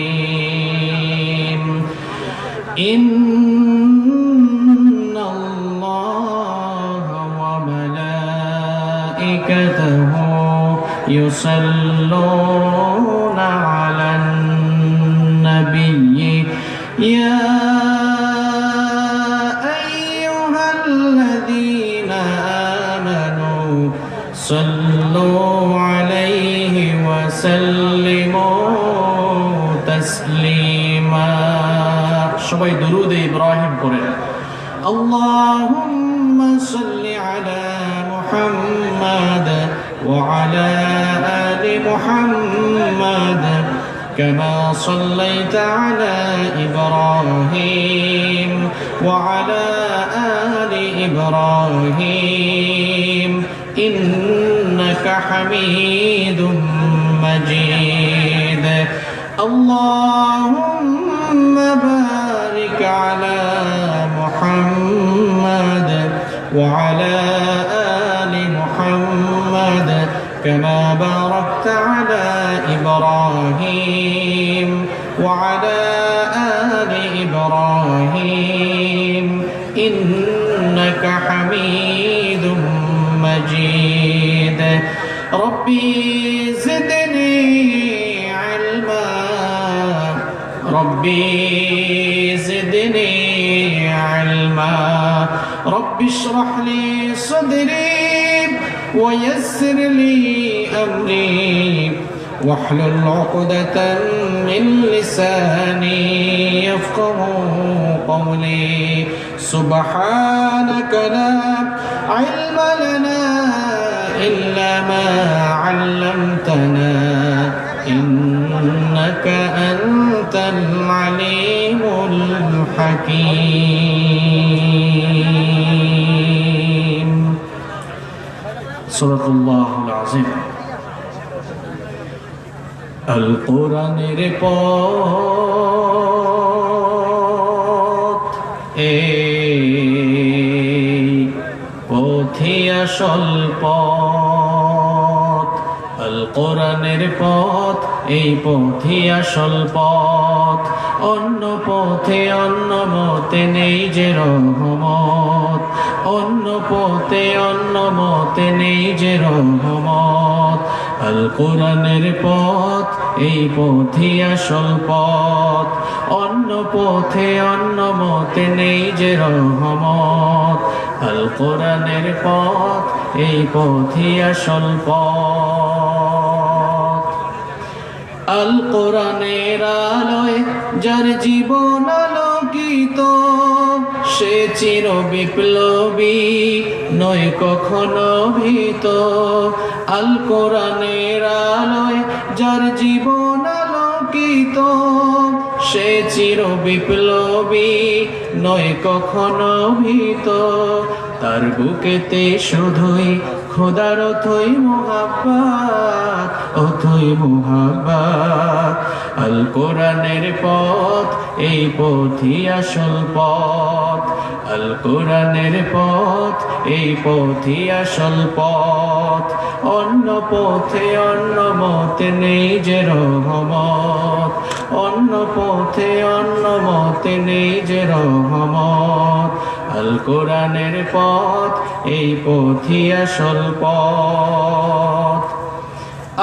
الرحيم إن الله وملائكته يصلون على النبي يا أيها الذين آمنوا صلوا عليه وسلموا تسليما সবাই দুরূদ ইব্রাহিম পড়েন اللهم صل على محمد وعلى آل محمد كما صليت على إبراهيم وعلى آل إبراهيم إنك حميد مجيد اللهم بارك على محمد وعلى آل محمد كما باركت على إبراهيم وعلى آل إبراهيم إنك حميد مجيد ربي زدني علما ربي زدني علما رب اشرح لي صدري ويسر لي أمري واحلل عقدة من لساني يفقه قولي سبحانك لا علم لنا إلا ما علمتنا إنك أنت العليم الحكيم صدق الله العظيم القرآن পথ এই পথই আসল পথ আল কোরআনের পথ এই পথই আসল পথ অন্য পথে অন্য মতে নেই যে রহমত অন্য পথে অন্য মতে নেই যে রহমত আল কোরআনের পথ এই পথই আসল পথ অন্য পথে অন্য মতে নেই যে রহমত আল কোরআনের পথ এই পথই আসল পথ আল কোরআনের আলোয় যার জীবন আলোকিত সে চির বিপ্লবী নয় কখনো ভীত আল কোরআনের আলোয় যার জীবন আলোকিত সে চির বিপ্লবী নয় কখনো ভীত তার বুকেতে শুধুই খোদার অথই মুহাব্বত অথই মুহাব্বত আল কোরআনের পথ এই পথই আসল পথ আল কোরআনের পথ এই পথই আসল পথ অন্য পথে অন্য মতে নেই যে রহমত অন্য পথে অন্য মতে নেই যে রহমত আল কোরআনের পথ এই পথই আসল পথ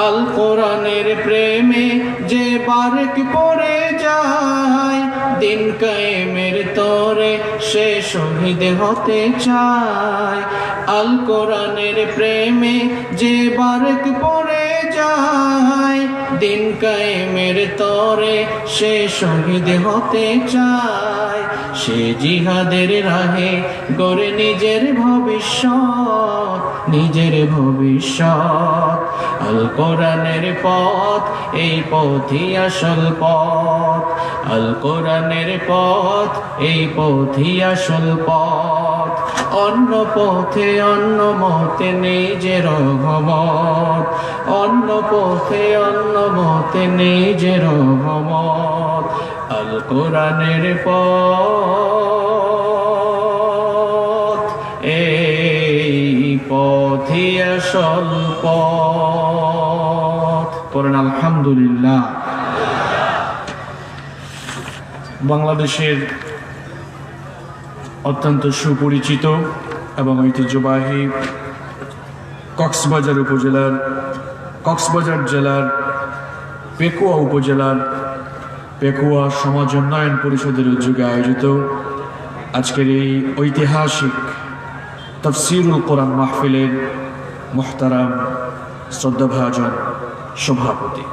আল কোরআনের প্রেমে যে বারেক পড়ে যায় দিন কায়েমের তরে সে শহীদ হতে চায় আল কোরআনের প্রেমে যে বারেক পড়ে যায় দিন কায়েমের তরে সে শহীদ হতে চায় সে জিহাদের রাহে গড়ে নিজের ভবিষ্যৎ নিজের ভবিষ্যৎ আল কোরআনের পথ এই পথই আসল পথ আল কোরআনের পথ এই পথই আসল পথ অন্য পথে অন্য মতে নেই যে রহমত অন্য পথে অন্য মতে নেই যে রহমত আল কোরআনের পথ এই পথই আসল পথ পড়েন আলহামদুলিল্লাহ। বাংলাদেশের অত্যন্ত সুপরিচিত এবং ঐতিহ্যবাহী কক্সবাজার জেলার পেকুয়া উপজেলার পেকুয়া সমাজ উন্নয়ন পরিষদের উদ্যোগে আয়োজিত আজকের এই ঐতিহাসিক তাফসীরুল কোরআন মাহফিলের মুহতারাম শ্রদ্ধাভাজন সভাপতি,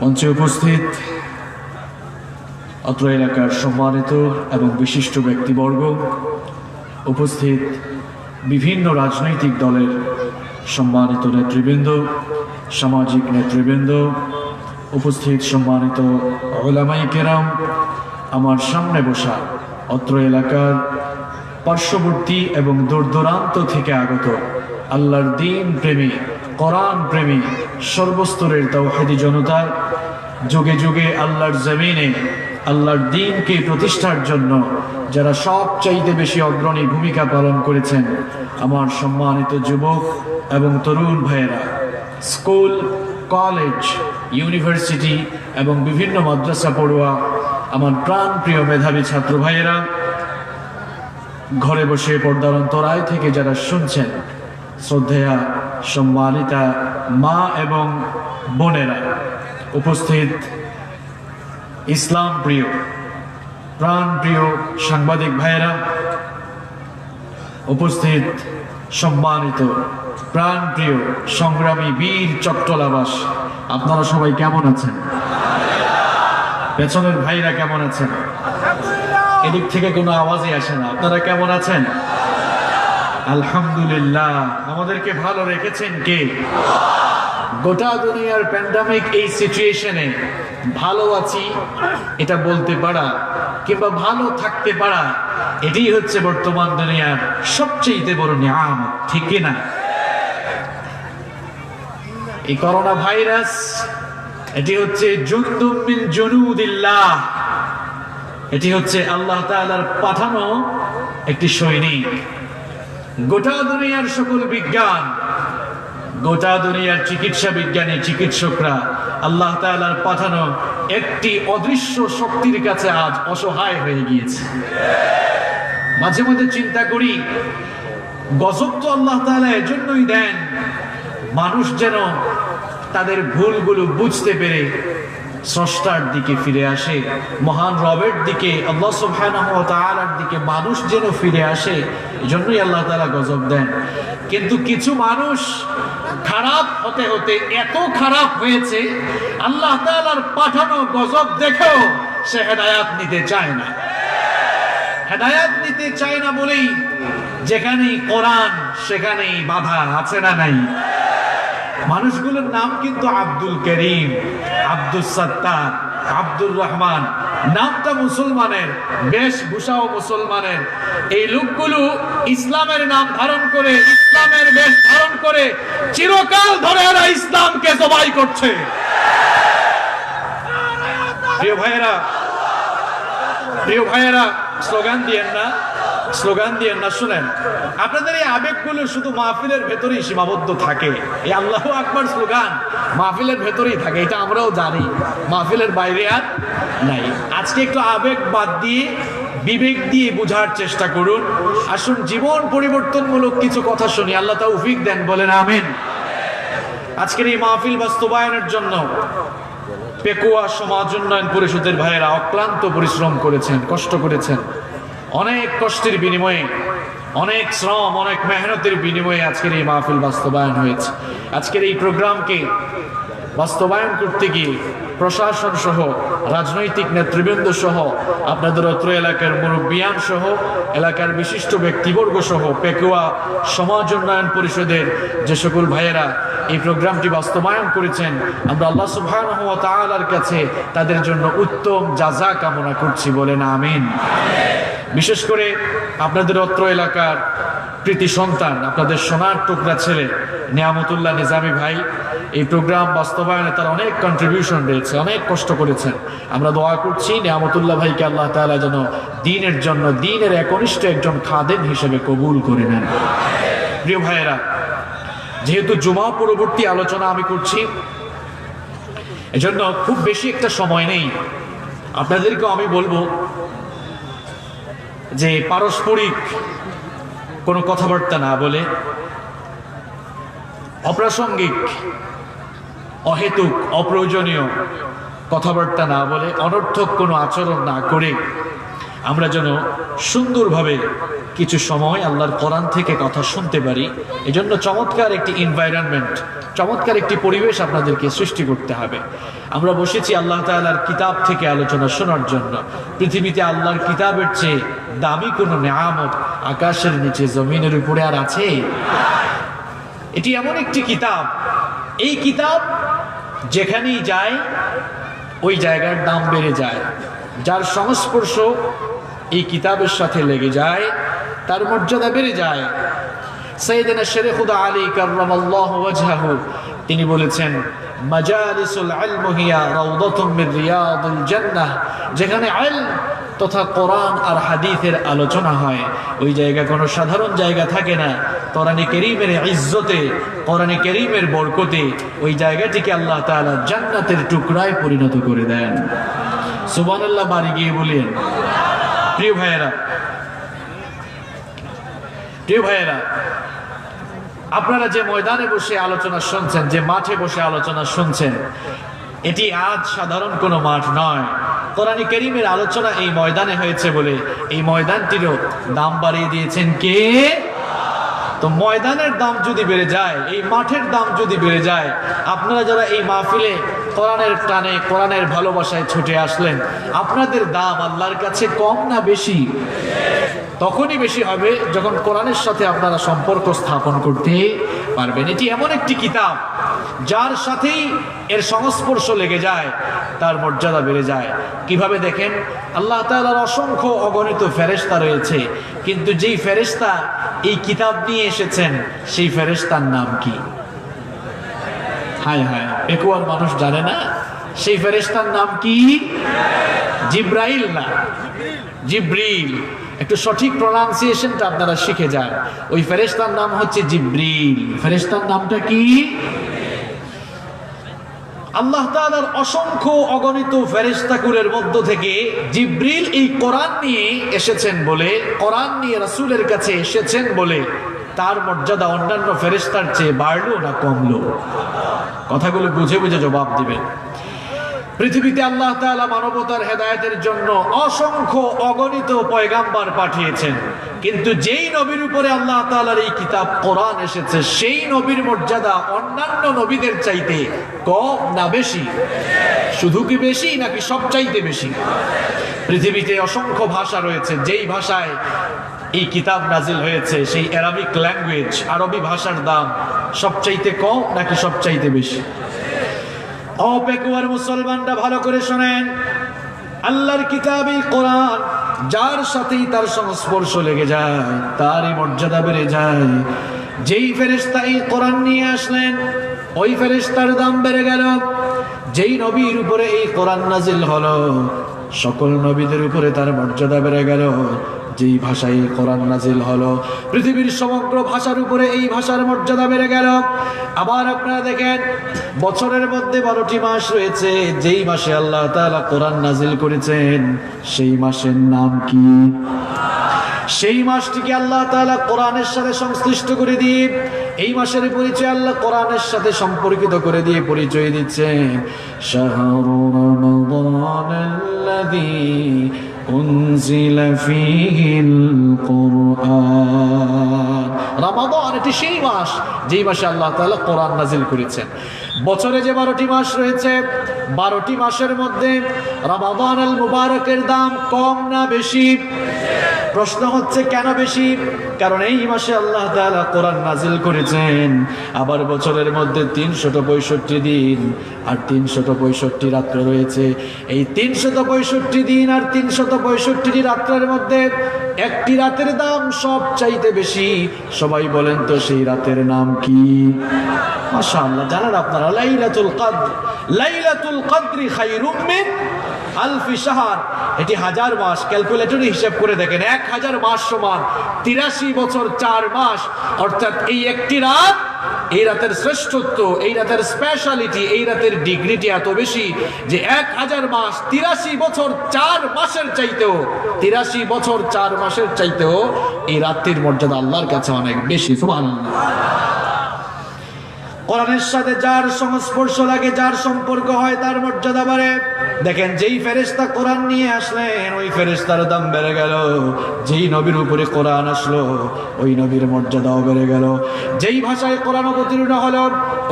মঞ্চে উপস্থিত অত্র এলাকার সম্মানিত এবং বিশিষ্ট ব্যক্তিবর্গ, উপস্থিত বিভিন্ন রাজনৈতিক দলের সম্মানিত নেতৃবৃন্দ, সামাজিক নেতৃবৃন্দ, উপস্থিত সম্মানিত উলামায়ে কেরাম, আমার সামনে বসা অত্র এলাকার পার্শ্ববর্তী এবং দূরদূরান্ত থেকে আগত আল্লাহর দ্বীন প্রেমী, কোরআন প্রেমী সর্বস্তরের তাওহীদি জনতা, যুগে যুগে আল্লাহর জমিনে আল্লাহর দ্বীনকে প্রতিষ্ঠার জন্য যারা সবচাইতে বেশি অগ্রণী ভূমিকা পালন করেছেন, আমার সম্মানিত যুবক এবং তরুণ ভাইয়েরা, স্কুল, কলেজ, ইউনিভার্সিটি এবং বিভিন্ন মাদ্রাসা পড়ুয়া আমার প্রাণ প্রিয় মেধাবী ছাত্র ভাইয়েরা, ঘরে বসে পর্দার অন্তরায় থেকে যারা শুনছেন, শ্রদ্ধেয়া সম্মানিতা মা এবং বোনেরা, উপস্থিত ইসলাম প্রিয় প্রাণ প্রিয় সাংবাদিক ভাইয়েরা, উপস্থিত সম্মানিত প্রাণ প্রিয় সংগ্রামী বীর চট্টলাবাস, আপনারা সবাই কেমন আছেন? পেছনের ভাইরা কেমন আছেন? এদিক থেকে কোনো আওয়াজই আসে না। আপনারা কেমন আছেন? আলহামদুলিল্লাহ। আমাদেরকে ভালো রেখেছেন কে? গোটা দুনিয়ার প্যান্ডামিক এই সিচুয়েশনে ভালো আছি এটা বলতে পারা কিংবা ভালো থাকতে পারা, এটাই হচ্ছে বর্তমান দুনিয়ার সবচেয়ে বড় নিয়ামত, ঠিক কিনা? এই করোনা ভাইরাস এটি হচ্ছে জুনদুম মিন জুনুদিল্লাহ, এটি হচ্ছে আল্লাহ তাআলার পাঠানো একটি সৈনিক। গোটা দুনিয়ার সকল বিজ্ঞান, গোটা দুনিয়ার চিকিৎসা বিজ্ঞানী চিকিৎসকরা আল্লাহ তাআলার পাঠানো একটি অদৃশ্য শক্তির কাছে আজ অসহায় হয়ে গিয়েছে। মাঝে মধ্যে চিন্তা করি, গজব তো আল্লাহ তাআলা এজন্যই দেন মানুষ যেন তাদের ভুলগুলো বুঝতে পেরে স্রষ্টার দিকে ফিরে আসে, মহান রবের দিকে, আল্লাহ সুবহানাহু ওয়া তাআলার দিকে মানুষ যেন ফিরে আসে, এজন্যই আল্লাহ তাআলা গজব দেন। কিন্তু কিছু মানুষ খারাপ হতে হতে এত খারাপ হয়েছে, আল্লাহ তাআলার পাঠানো গজব দেখেও সে হেদায়াত নিতে চায় না। হেদায়াত নিতে চায় না বলেই যেখানেই কোরআন সেখানেই বাধা, আছে না নাই? মানুষগুলোর নাম কিন্তু আব্দুল করিম, আব্দুল সত্তার, আব্দুর রহমান, নামটা মুসলমানের, বেশভূষাও মুসলমানের। এই লোকগুলো ইসলামের নাম ধারণ করে, ইসলামের বেশ ধারণ করে চিরকাল ধরে এরা ইসলামকে জবাই করছে। প্রিয় ভাইয়েরা, স্লোগান দিয়েন না, স্লোগান দিয়েন না। শুনেন, আপনাদের এই আবেগগুলো শুধু মাহফিলের ভেতরেই সীমাবদ্ধ থাকে। এই আল্লাহু আকবার স্লোগান মাহফিলের ভেতরেই থাকে, এটা আমরাও জানি, মাহফিলের বাইরে আর নাই। আজকে একটু আবেগ বাদ দিয়ে বিবেক দিয়ে বোঝার চেষ্টা করুন। আসুন জীবন পরিবর্তনমূলক কিছু কথা শুনি, আল্লাহ তৌফিক দেন, বলেন আমিন। আজকের এই মাহফিল বাস্তবায়নের জন্য পেকুয়া সমাজ উন্নয়ন পরিষদের ভাইয়েরা অক্লান্ত পরিশ্রম করেছেন, কষ্ট করেছেন। অনেক কষ্টের বিনিময়ে, অনেক শ্রম, অনেক মেহনতের বিনিময়ে আজকের এই মাহফিল বাস্তবায়ন হয়েছে। আজকের এই প্রোগ্রামকে বাস্তবায়ন করতে গিয়ে প্রশাসন সহ, রাজনৈতিক নেতৃবৃন্দ সহ, আপনাদের অত্র এলাকার মুরব্বিয়ান সহ, এলাকার বিশিষ্ট ব্যক্তিবর্গ সহ, পেকুয়া সমাজ উন্নয়ন পরিষদের যে সকল ভাইয়েরা এই প্রোগ্রামটি বাস্তবায়ন করেছেন, আমরা আল্লাহ সুবহানাহু ওয়া তাআলার কাছে তাদের জন্য উত্তম জাযা কামনা করছি, বলেন আমিন। বিশেষ করে আপনাদের অত্র এলাকার কৃতি সন্তান, আপনাদের সোনার টুকরা ছেলে নিয়ামতুল্লাহ নিজামী ভাই, এই প্রোগ্রাম বাস্তবায়নে তার অনেক কন্ট্রিবিউশন রয়েছে, অনেক কষ্ট করেছেন। আমরা দোয়া করছি নিয়ামতুল্লাহ ভাইকে আল্লাহ তাআলা যেন দ্বীনের জন্য, দ্বীনের একনিষ্ঠ একজন খাদেম হিসেবে কবুল করে নেন। প্রিয় ভাইয়েরা, যেহেতু জুমা পরবর্তী আলোচনা আমি করছি, এজন্য খুব বেশি একটা সময় নেই। আপনাদেরকেও আমি বলবো যে পারস্পরিক কোনো কথাবার্তা না বলে, অপ্রাসঙ্গিক, অহেতুক, অপ্রয়োজনীয় কথাবার্তা না বলে, অনর্থক কোনো আচরণ না করে আমরা যেন সুন্দরভাবে কিছু সময় আল্লাহর কোরআন থেকে কথা শুনতে পারি। এজন্য চমৎকার একটি এনভায়রনমেন্ট, চমৎকার একটি পরিবেশ আপনাদেরকে সৃষ্টি করতে হবে। আমরা বসেছি আল্লাহ তাআলার কিতাব থেকে আলোচনা শোনার জন্য। পৃথিবীতে আল্লাহর কিতাবের চেয়ে দামি কোনো নেয়ামত আকাশের নিচে জমিনের উপরে আর আছে? এটি এমন একটি কিতাব, এই কিতাব যেখানেই যায় ওই জায়গার দাম বেড়ে যায়। যার সংস্পর্শ এই কিতাবের সাথে লেগে যায় তার মর্যাদা বেড়ে যায়। সাইয়েদনা শেরে খুদা আলী কাররামাল্লাহু ওয়াজহাহু তিনি বলেছেন, মাজালিসুল ইলম হিয়া রাউদাতুম মির রিয়াদিল জান্নাহ, যেখানে ইলম তথা কোরআন আর হাদিসের আলোচনা হয় ওই জায়গা কোনো সাধারণ জায়গা থাকে না। কোরআনে কারীমের ইজ্জতে, কোরআনে কারীমের বরকতে ওই জায়গাটিকে আল্লাহ তাআলা জান্নাতের টুকরায় পরিণত করে দেন। সুবহানাল্লাহ, বাড়ি গিয়ে বলেন। প্রিয় ভাইয়েরা, আপনারা যে ময়দানে বসে আলোচনা শুনছেন, যে মাঠে বসে আলোচনা শুনছেন, এটি আজ সাধারণ কোনো মাঠ নয়। কোরআনে কারীমের আলোচনা এই ময়দানে হয়েছে বলে এই ময়দানটিরও দাম বাড়িয়ে দিয়েছেন কে? তো ময়দানের দাম যদি বেড়ে যায়, এই মাঠের দাম যদি বেড়ে যায়, আপনারা যারা এই মাহফিলে কোরআনের টানে, কোরআনের ভালোবাসায় ছুটে আসলেন, আপনাদের দাম আল্লাহর কাছে কম না বেশি? তখনই বেশি হবে যখন কোরআনের সাথে আপনারা সম্পর্ক স্থাপন করতে পারবেন। এটি এমন একটি কিতাব যার সাথেই এর সংস্পর্শ লেগে যায় তার মর্যাদা বেড়ে যায়। কিভাবে দেখেন, আল্লাহ তাআলার অসংখ্য অগণিত ফেরেশতা রয়েছে, কিন্তু যেই ফেরেশতা এই কিতাব নিয়ে এসেছেন সেই ফেরেশতার নাম কি? হায় হায়, বেকুয়ার মানুষ জানে না সেই ফেরেশতার নাম কি? জিব্রাইল না, জিব্রিল। একটু সঠিক প্রনাউন্সিয়েশনটা আপনারা শিখে যান। ওই ফেরেশতার নাম হচ্ছে জিব্রিল। ফেরেশতার নামটা কি? আল্লাহ তাআলার অসংখ্য অগণিত ফেরেশতাকুলের মধ্য থেকে জিব্রিল এই কোরআন নিয়ে এসেছেন বলে, কোরআন নিয়ে রাসূলের কাছে এসেছেন বলে তার মর্যাদা অন্যান্য ফেরেশতার চেয়ে বাড়লো না কমলো? কথাগুলো বুঝে বুঝে জবাব দিবেন। পৃথিবীতে আল্লাহ তাআলা মানবতার হেদায়েতের জন্য অসংখ্য অগণিত পয়গাম্বার পাঠিয়েছেন, কিন্তু যেই নবীর উপরে আল্লাহ তাআলার এই কিতাব কোরআন এসেছে সেই নবীর মর্যাদা অন্যান্য নবীদের চাইতে কম না বেশি? শুধু কি বেশি নাকি সবচাইতে বেশি? পৃথিবীতে অসংখ্য ভাষা রয়েছে, যেই ভাষায় এই কিতাব নাজিল হয়েছে সেই অ্যারাবিক ল্যাঙ্গুয়েজ, আরবি ভাষার দাম সবচাইতে কম নাকি সবচাইতে বেশি? অপেকুয়ার মুসলমানরা ভালো করে শোনেন, আল্লাহর কিতাবে কোরআন যার সাথেই তার সংস্পর্শ লেগে যায় তারই মর্যাদা বেড়ে যায়। যেই ফেরেশতা এই কোরআন নিয়ে আসলেন ওই ফেরেশতার দাম বেড়ে গেল। যেই নবীর উপরে এই কোরআন নাজিল হলো সকল নবীদের উপরে তার মর্যাদা বেড়ে গেল। যেই ভাষায় কোরআন নাজিল হলো পৃথিবীর সমগ্র ভাষার উপরে এই ভাষার মর্যাদা বেড়ে গেল। আবার আপনারা দেখেন, বছরের মধ্যে 12টি মাস রয়েছে, যেই মাসে আল্লাহ তাআলা কোরআন নাজিল করেছেন সেই মাসের নাম কি? সেই মাসটিকে আল্লাহ তাআলা কোরআনের সাথে সংশ্লিষ্ট করে দিয়ে এই মাসের পরিচয় আল্লাহ কোরআনের সাথে সম্পর্কিত করে দিয়ে পরিচয় দিচ্ছেন, শাহরু রমাদানাল্লাযী উনজিলা ফীহিল কুরআন। রমাদান এটি সেই মাস যেই মাসে আল্লাহ তাআলা কোরআন নাজিল করেছেন। বছরে যে 12টি মাস রয়েছে, 12টি মাসের মধ্যে রমাদানুল মুবারকের দাম কম না বেশি? প্রশ্ন হচ্ছে কেন বেশি? কারণ এই মাসে আল্লাহ তাআলা কোরআন নাজিল করেছেন। আবার বছরের মধ্যে 365 দিন আর 365 রাত্র রয়েছে। এই 365 দিন আর 365 রাত্রের মধ্যে একটি রাতের দাম সবচাইতে বেশি। সবাই বলেন তো সেই রাতের নাম কি? মাশাআল্লাহ, জানেন আপনারা? লাইলাতুল কদর। লাইলাতুল কদরি খায়রুম মিন আলফি শাহর। এটি 1000 মাস। ক্যালকুলেটরে হিসাব করে দেখেন, 1000 মাস সমান 83 বছর 4 মাস। অর্থাৎ এই একটি রাত এই রাতের শ্রেষ্ঠত্ব, এই রাতের স্পেশালিটি, এই রাতের ডিগ্রিটি এত বেশি যে 1000 মাস 83 বছর 4 মাসের চাইতেও 83 বছর 4 মাসের চাইতেও এই রাত্রির মর্যাদা আল্লাহর কাছে অনেক বেশি। সুবহানাল্লাহ। কোরআনের সাথে যার সংস্পর্শ লাগে, যার সম্পর্ক হয়, তার মর্যাদা বাড়ে। দেখেন, যেই ফেরেশতা কোরআন নিয়ে আসলেন ওই ফেরেশতার দাম বেড়ে গেল, যেই নবীর উপরে কোরআন আসলো ওই নবীর মর্যাদাও বেড়ে গেল। যেই ভাষায় কোরআন অবতীর্ণ হলো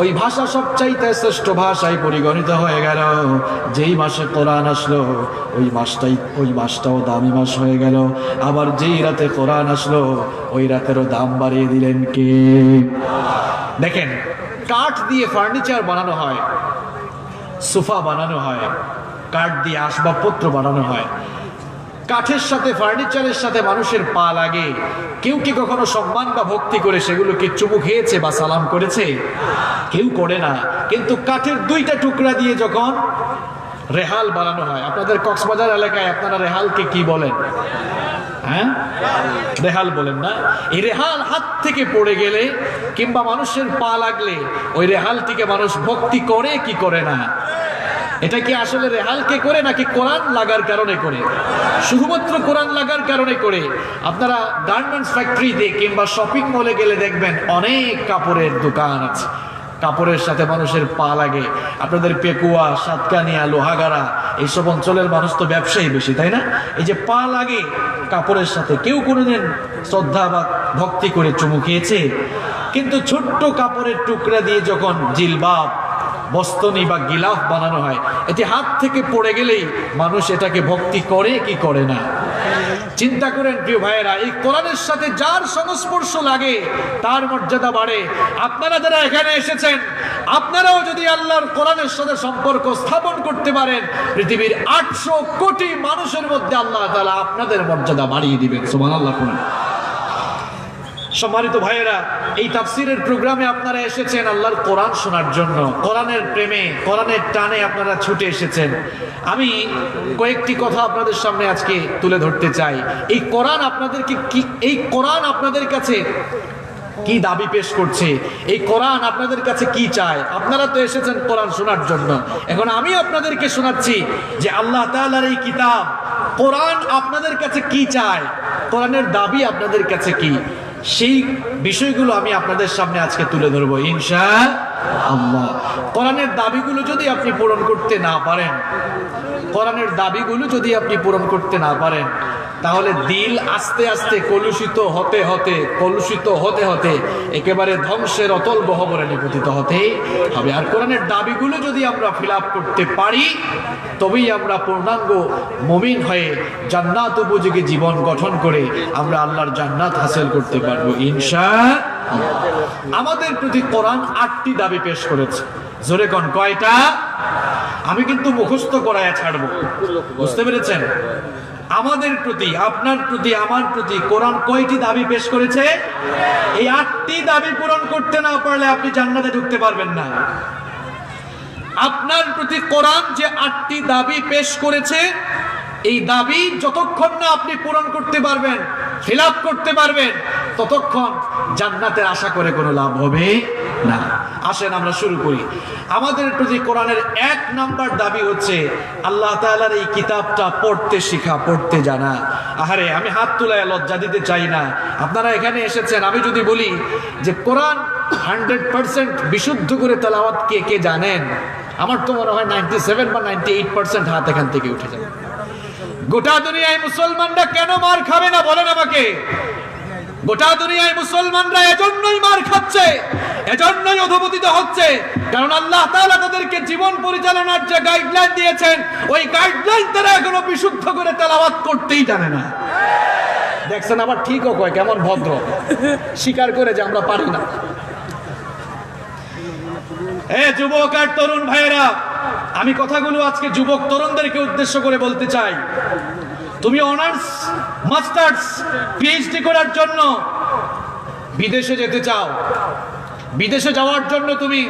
ওই ভাষা সবচাইতে শ্রেষ্ঠ ভাষায় পরিগণিত হয়ে গেল। যেই মাসে কোরআন আসলো ওই মাসটাও দামি মাস হয়ে গেল। আবার যেই রাতে কোরআন আসলো ওই রাতেরও দাম বাড়িয়ে দিলেন কে? দেখেন, কাঠ দিয়ে ফার্নিচার বানানো হয়, সোফা বানানো হয়, কাঠ দিয়ে আসবাবপত্র বানানো হয়। কাঠের সাথে ফার্নিচারের সাথে মানুষের পা লাগে। কেউ কি কখনো সম্মান বা ভক্তি করে সেগুলোকে চুমু খেয়েছে বা সালাম করেছে? কেউ করে না। কিন্তু কাঠের 2টা টুকরা দিয়ে যখন রেহাল বানানো হয়, আপনাদের কক্সবাজার এলাকায় আপনারা রেহালকে কি বলেন? হ্যাঁ, রেহাল বলেন না? এই রেহাল হাত থেকে পড়ে গেলে কিংবা মানুষের পা লাগলে ওই রেহালটিকে মানুষ ভক্তি করে কি করে না? এটা কি আসলে রেহালকে করে নাকি কোরআন লাগার কারণে করে? শুধুমাত্র কোরআন লাগার কারণে করে। আপনারা গার্মেন্টস ফ্যাক্টরিতে কিংবা শপিং মলে গেলে দেখবেন অনেক কাপড়ের দোকান আছে, কাপড়ের সাথে মানুষের পা লাগে। আপনাদের পেকুয়া, সাতকানিয়া, লোহাগাড়া এইসব অঞ্চলের মানুষ তো ব্যবসায়ী বেশি, তাই না? এই যে পা লাগে কাপড়ের সাথে, কেউ কোনোদিন শ্রদ্ধা বা ভক্তি করে চুমু খেয়েছে? কিন্তু ছোট্ট কাপড়ের টুকরা দিয়ে যখন জিলবাব, বস্তনি বা গিলাফ বানানো হয়, এটি হাত থেকে পড়ে গেলেই মানুষ এটাকে ভক্তি করে কি করে না? চিন্তা করেন প্রিয় ভাইয়েরা, এই কোরআনের সাথে যার সংস্পর্শ লাগে তার মর্যাদা বাড়ে। আপনারা যারা এখানে এসেছেন, আপনারাও যদি আল্লাহর কোরআনের সাথে সম্পর্ক স্থাপন করতে পারেন, পৃথিবীর 800 কোটি মানুষের মধ্যে আল্লাহ তাআলা আপনাদের মর্যাদা বাড়িয়ে দিবেন। সুবহানাল্লাহ। সম্মানিত ভাইয়েরা, এই তাফসিরের প্রোগ্রামে আপনারা এসেছেন আল্লাহর কোরআন শোনার জন্য। কোরআনের প্রেমে, কোরআনের টানে আপনারা ছুটে এসেছেন। আমি কয়েকটি কথা আপনাদের সামনে আজকে তুলে ধরতে চাই। এই কোরআন আপনাদেরকে কি, এই কোরআন আপনাদের কাছে কি দাবি পেশ করছে? এই কোরআন আপনাদের কাছে কি চায়? আপনারা তো এসেছেন কোরআন শোনার জন্য। এখন আমি আপনাদেরকে শোনাচ্ছি যে আল্লাহ তাআলার এই কিতাব কোরআন আপনাদের কাছে কি চায়, কোরআনের দাবি আপনাদের কাছে কি, সেই বিষয়গুলো আমি আপনাদের সামনে আজকে তুলে ধরবো ইনশাআল্লাহ। কোরআনের দাবিগুলো যদি আপনি পূরণ করতে না পারেন, কোরআনের দাবিগুলো যদি আপনি পূরণ করতে না পারেন, তাহলে দিল আস্তে আস্তে কলুষিত হতে হতে একেবারে ধ্বংসের অতল গহ্বরে নিপতিত হতে হবে। আর কোরআনের দাবিগুলো যদি আমরা ফিল আপ করতে পারি, তবেই আমরা পূর্ণাঙ্গ মুমিন হয়ে জান্নাত উপযোগী জীবন গঠন করে আমরা আল্লাহর জান্নাত হাসিল করতে পারবো ইনশাআল্লাহ। আমাদের প্রতি কোরআন 8টি দাবি পেশ করেছে। জোরে কোন কয়টা? আমি কিন্তু মুখস্থ করায়া ছাড়বো, বুঝতে পেরেছেন? আমাদের প্রতি, আপনার প্রতি, আমার প্রতি কোরআন কয়টি দাবি পেশ করেছে? এই 8টি দাবি পূরণ করতে না পারলে আপনি জান্নাতে ঢুকতে পারবেন না। আপনার প্রতি কোরআন যে 8টি দাবি পেশ করেছে, এই দাবি যতক্ষণ না আপনি পূরণ করতে পারবেন, ফিল আপ করতে পারবেন, ততক্ষণ জান্নাতের আশা করে কোনো লাভ হবে না। আসেন আমরা শুরু করি। আমাদের প্রতি কোরআনের 1 নাম্বার দাবি হচ্ছে আল্লাহ তাআলার এই কিতাবটা পড়তে শিখা, পড়তে জানা। আহারে, আমি হাত তুলায় লজ্জা দিতে চাই না। আপনারা এখানে এসেছেন, আমি যদি বলি যে কোরআন 100% বিশুদ্ধ করে তেলাওয়াত কে কে জানেন, আমার তো মনে হয় 97 বা 98% হাত এখান থেকে উঠে যাবে। গোটা দুনিয়ায় মুসলমানরা কেন মার খাবে না বলেন আমাকে? গোটা দুনিয়ায় মুসলমানরা এজন্যই মার খাচ্ছে, এজন্যই অধঃপতিত হচ্ছে, কারণ আল্লাহ তাআলা তাদেরকে জীবন পরিচালনার যে গাইডলাইন দিয়েছেন, ওই গাইডলাইন তারা এখনো বিশুদ্ধ করে তেলাওয়াত করতেই জানে না। দেখছেন, আবার ঠিকও কয়, কেমন ভদ্র, স্বীকার করে যে আমরা পারি না। যুবক আর তরুণ ভাইয়েরা, আমি কথাগুলো আজকে যুবক তরুণদেরকে উদ্দেশ্য করে বলতে চাই। তুমি অনার্স, মাস্টার্স, পিএইচডি করার জন্য বিদেশে যেতে চাও, বিদেশে যাওয়ার জন্য তুমি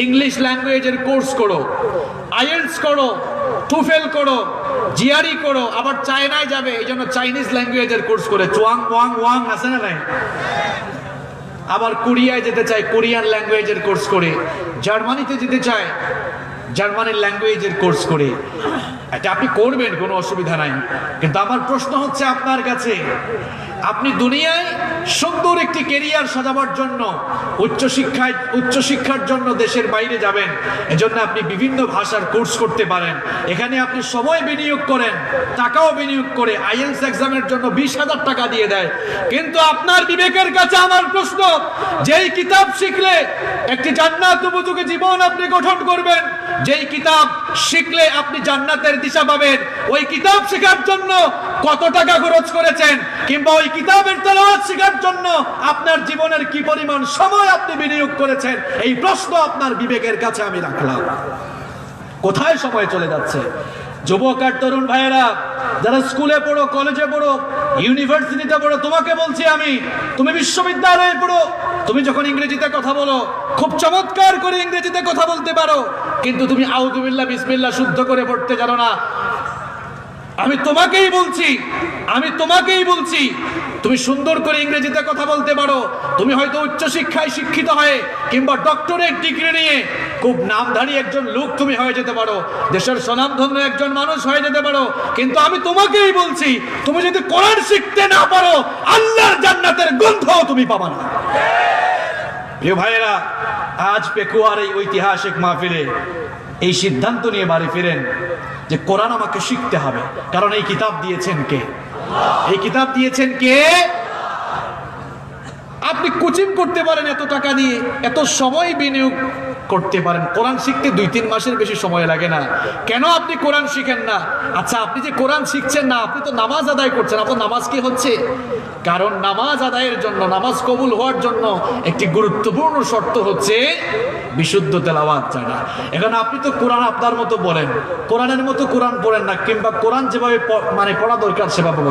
ইংলিশ ল্যাঙ্গুয়েজের কোর্স করো, আইএলটিএস করো, টুফেল করো, জিআরই করো, আবার চায়নায় যাবে, এই জন্য চাইনিজ ল্যাঙ্গুয়েজের কোর্স করে চুয়াং ওয়াং ওয়াং আছে না নাই? আবার কোরিয়ায় যেতে চায় কোরিয়ান ল্যাঙ্গুয়েজের কোর্স করে, জার্মানিতে যেতে চায় জার্মানির ল্যাঙ্গুয়েজের কোর্স করে। এটা আপনি করবেন, কোনো অসুবিধা নাই। কিন্তু আমার প্রশ্ন হচ্ছে আপনার কাছে, আপনি দুনিয়ায় সুন্দর একটি ক্যারিয়ার সাজাবার জন্য উচ্চশিক্ষার জন্য দেশের বাইরে যাবেন, এজন্য আপনি বিভিন্ন ভাষার কোর্স করতে পারেন। এখানে আপনি সময় বিনিয়োগ করেন, টাকাও বিনিয়োগ করে আইএলটিএস এক্সামের জন্য 20,000 টাকা দিয়ে দেয়। কিন্তু আপনার বিবেকের কাছে আমার প্রশ্ন, যেই কিতাব শিখলে একটি জান্নাত উপযোগী জীবন আপনি গঠন করবেন, যেই কিতাব শিখলে আপনি জান্নাতের দিশা পাবেন, ওই কিতাব শেখার জন্য কত টাকা খরচ করেছেন, কিংবা ওই কিতাবের তেলাওয়াত শেখার জন্য আপনার জীবনের কি পরিমাণ সময় আপনি বিনিয়োগ করেছেন, এই প্রশ্ন আপনার বিবেকের কাছে আমি রাখলাম। কোথায় সময় চলে যাচ্ছে? যুবক আর তরুণ ভাইয়েরা, যারা স্কুলে পড়ো, কলেজে পড়ো, ইউনিভার্সিটিতে পড়ো, তোমাকে বলছি আমি, তুমি বিশ্ববিদ্যালয়ে পড়ো, তুমি যখন ইংরেজিতে কথা বলো খুব চমৎকার করে ইংরেজিতে কথা বলতে পারো, কিন্তু তুমি আউযুবিল্লাহ বিসমিল্লাহ শুদ্ধ করে পড়তে জানো না। আমি তোমাকেই বলছি, তুমি সুন্দর করে ইংরেজিতে কথা বলতে পারো, তুমি হয়তো উচ্চশিক্ষায় শিক্ষিত হয়ে কিংবা ডক্টরেট ডিগ্রি নিয়ে খুব নামধারী একজন লোক তুমি হয়ে যেতে পারো, দেশের স্বনামধন্য একজন মানুষ হয়ে যেতে পারো, কিন্তু আমি তোমাকেই বলছি, তুমি যদি কোরআন শিখতে না পারো, আল্লাহর জান্নাতের গন্ধও তুমি পাবা না। প্রিয় ভাইয়েরা, আজ পেকুয়ার এই ঐতিহাসিক মাহফিলে এই সিদ্ধান্ত নিয়ে বাড়ি ফিরেন যে কোরআন আমাকে শিখতে হবে, কারণ এই কিতাব দিয়েছেন কে? এই কিতাব দিয়েছেন কে? আপনি কোচিং করতে পারেন এত টাকা দিয়ে, এত সময় বিনিয়োগ করতে পারেন, কোরআন শিখতে 2-3 মাসের বেশি সময় লাগে না। কেন আপনি কোরআন শিখেন না? আচ্ছা, আপনি যে কোরআন শিখছেন না, আপনি তো নামাজ আদায় করছেন, আপনার নামাজ কি হচ্ছে? কারণ নামাজ আদায়ের জন্য, নামাজ কবুল হওয়ার জন্য একটি গুরুত্বপূর্ণ শর্ত হচ্ছে বিশুদ্ধ তেলাওয়াত জানা। এখন আপনি তো কোরআন আপনার মতো বলেন, কোরআনের মতো কোরআন পড়েন না, কিংবা কোরআন যেভাবে পড়া দরকার সেভাবে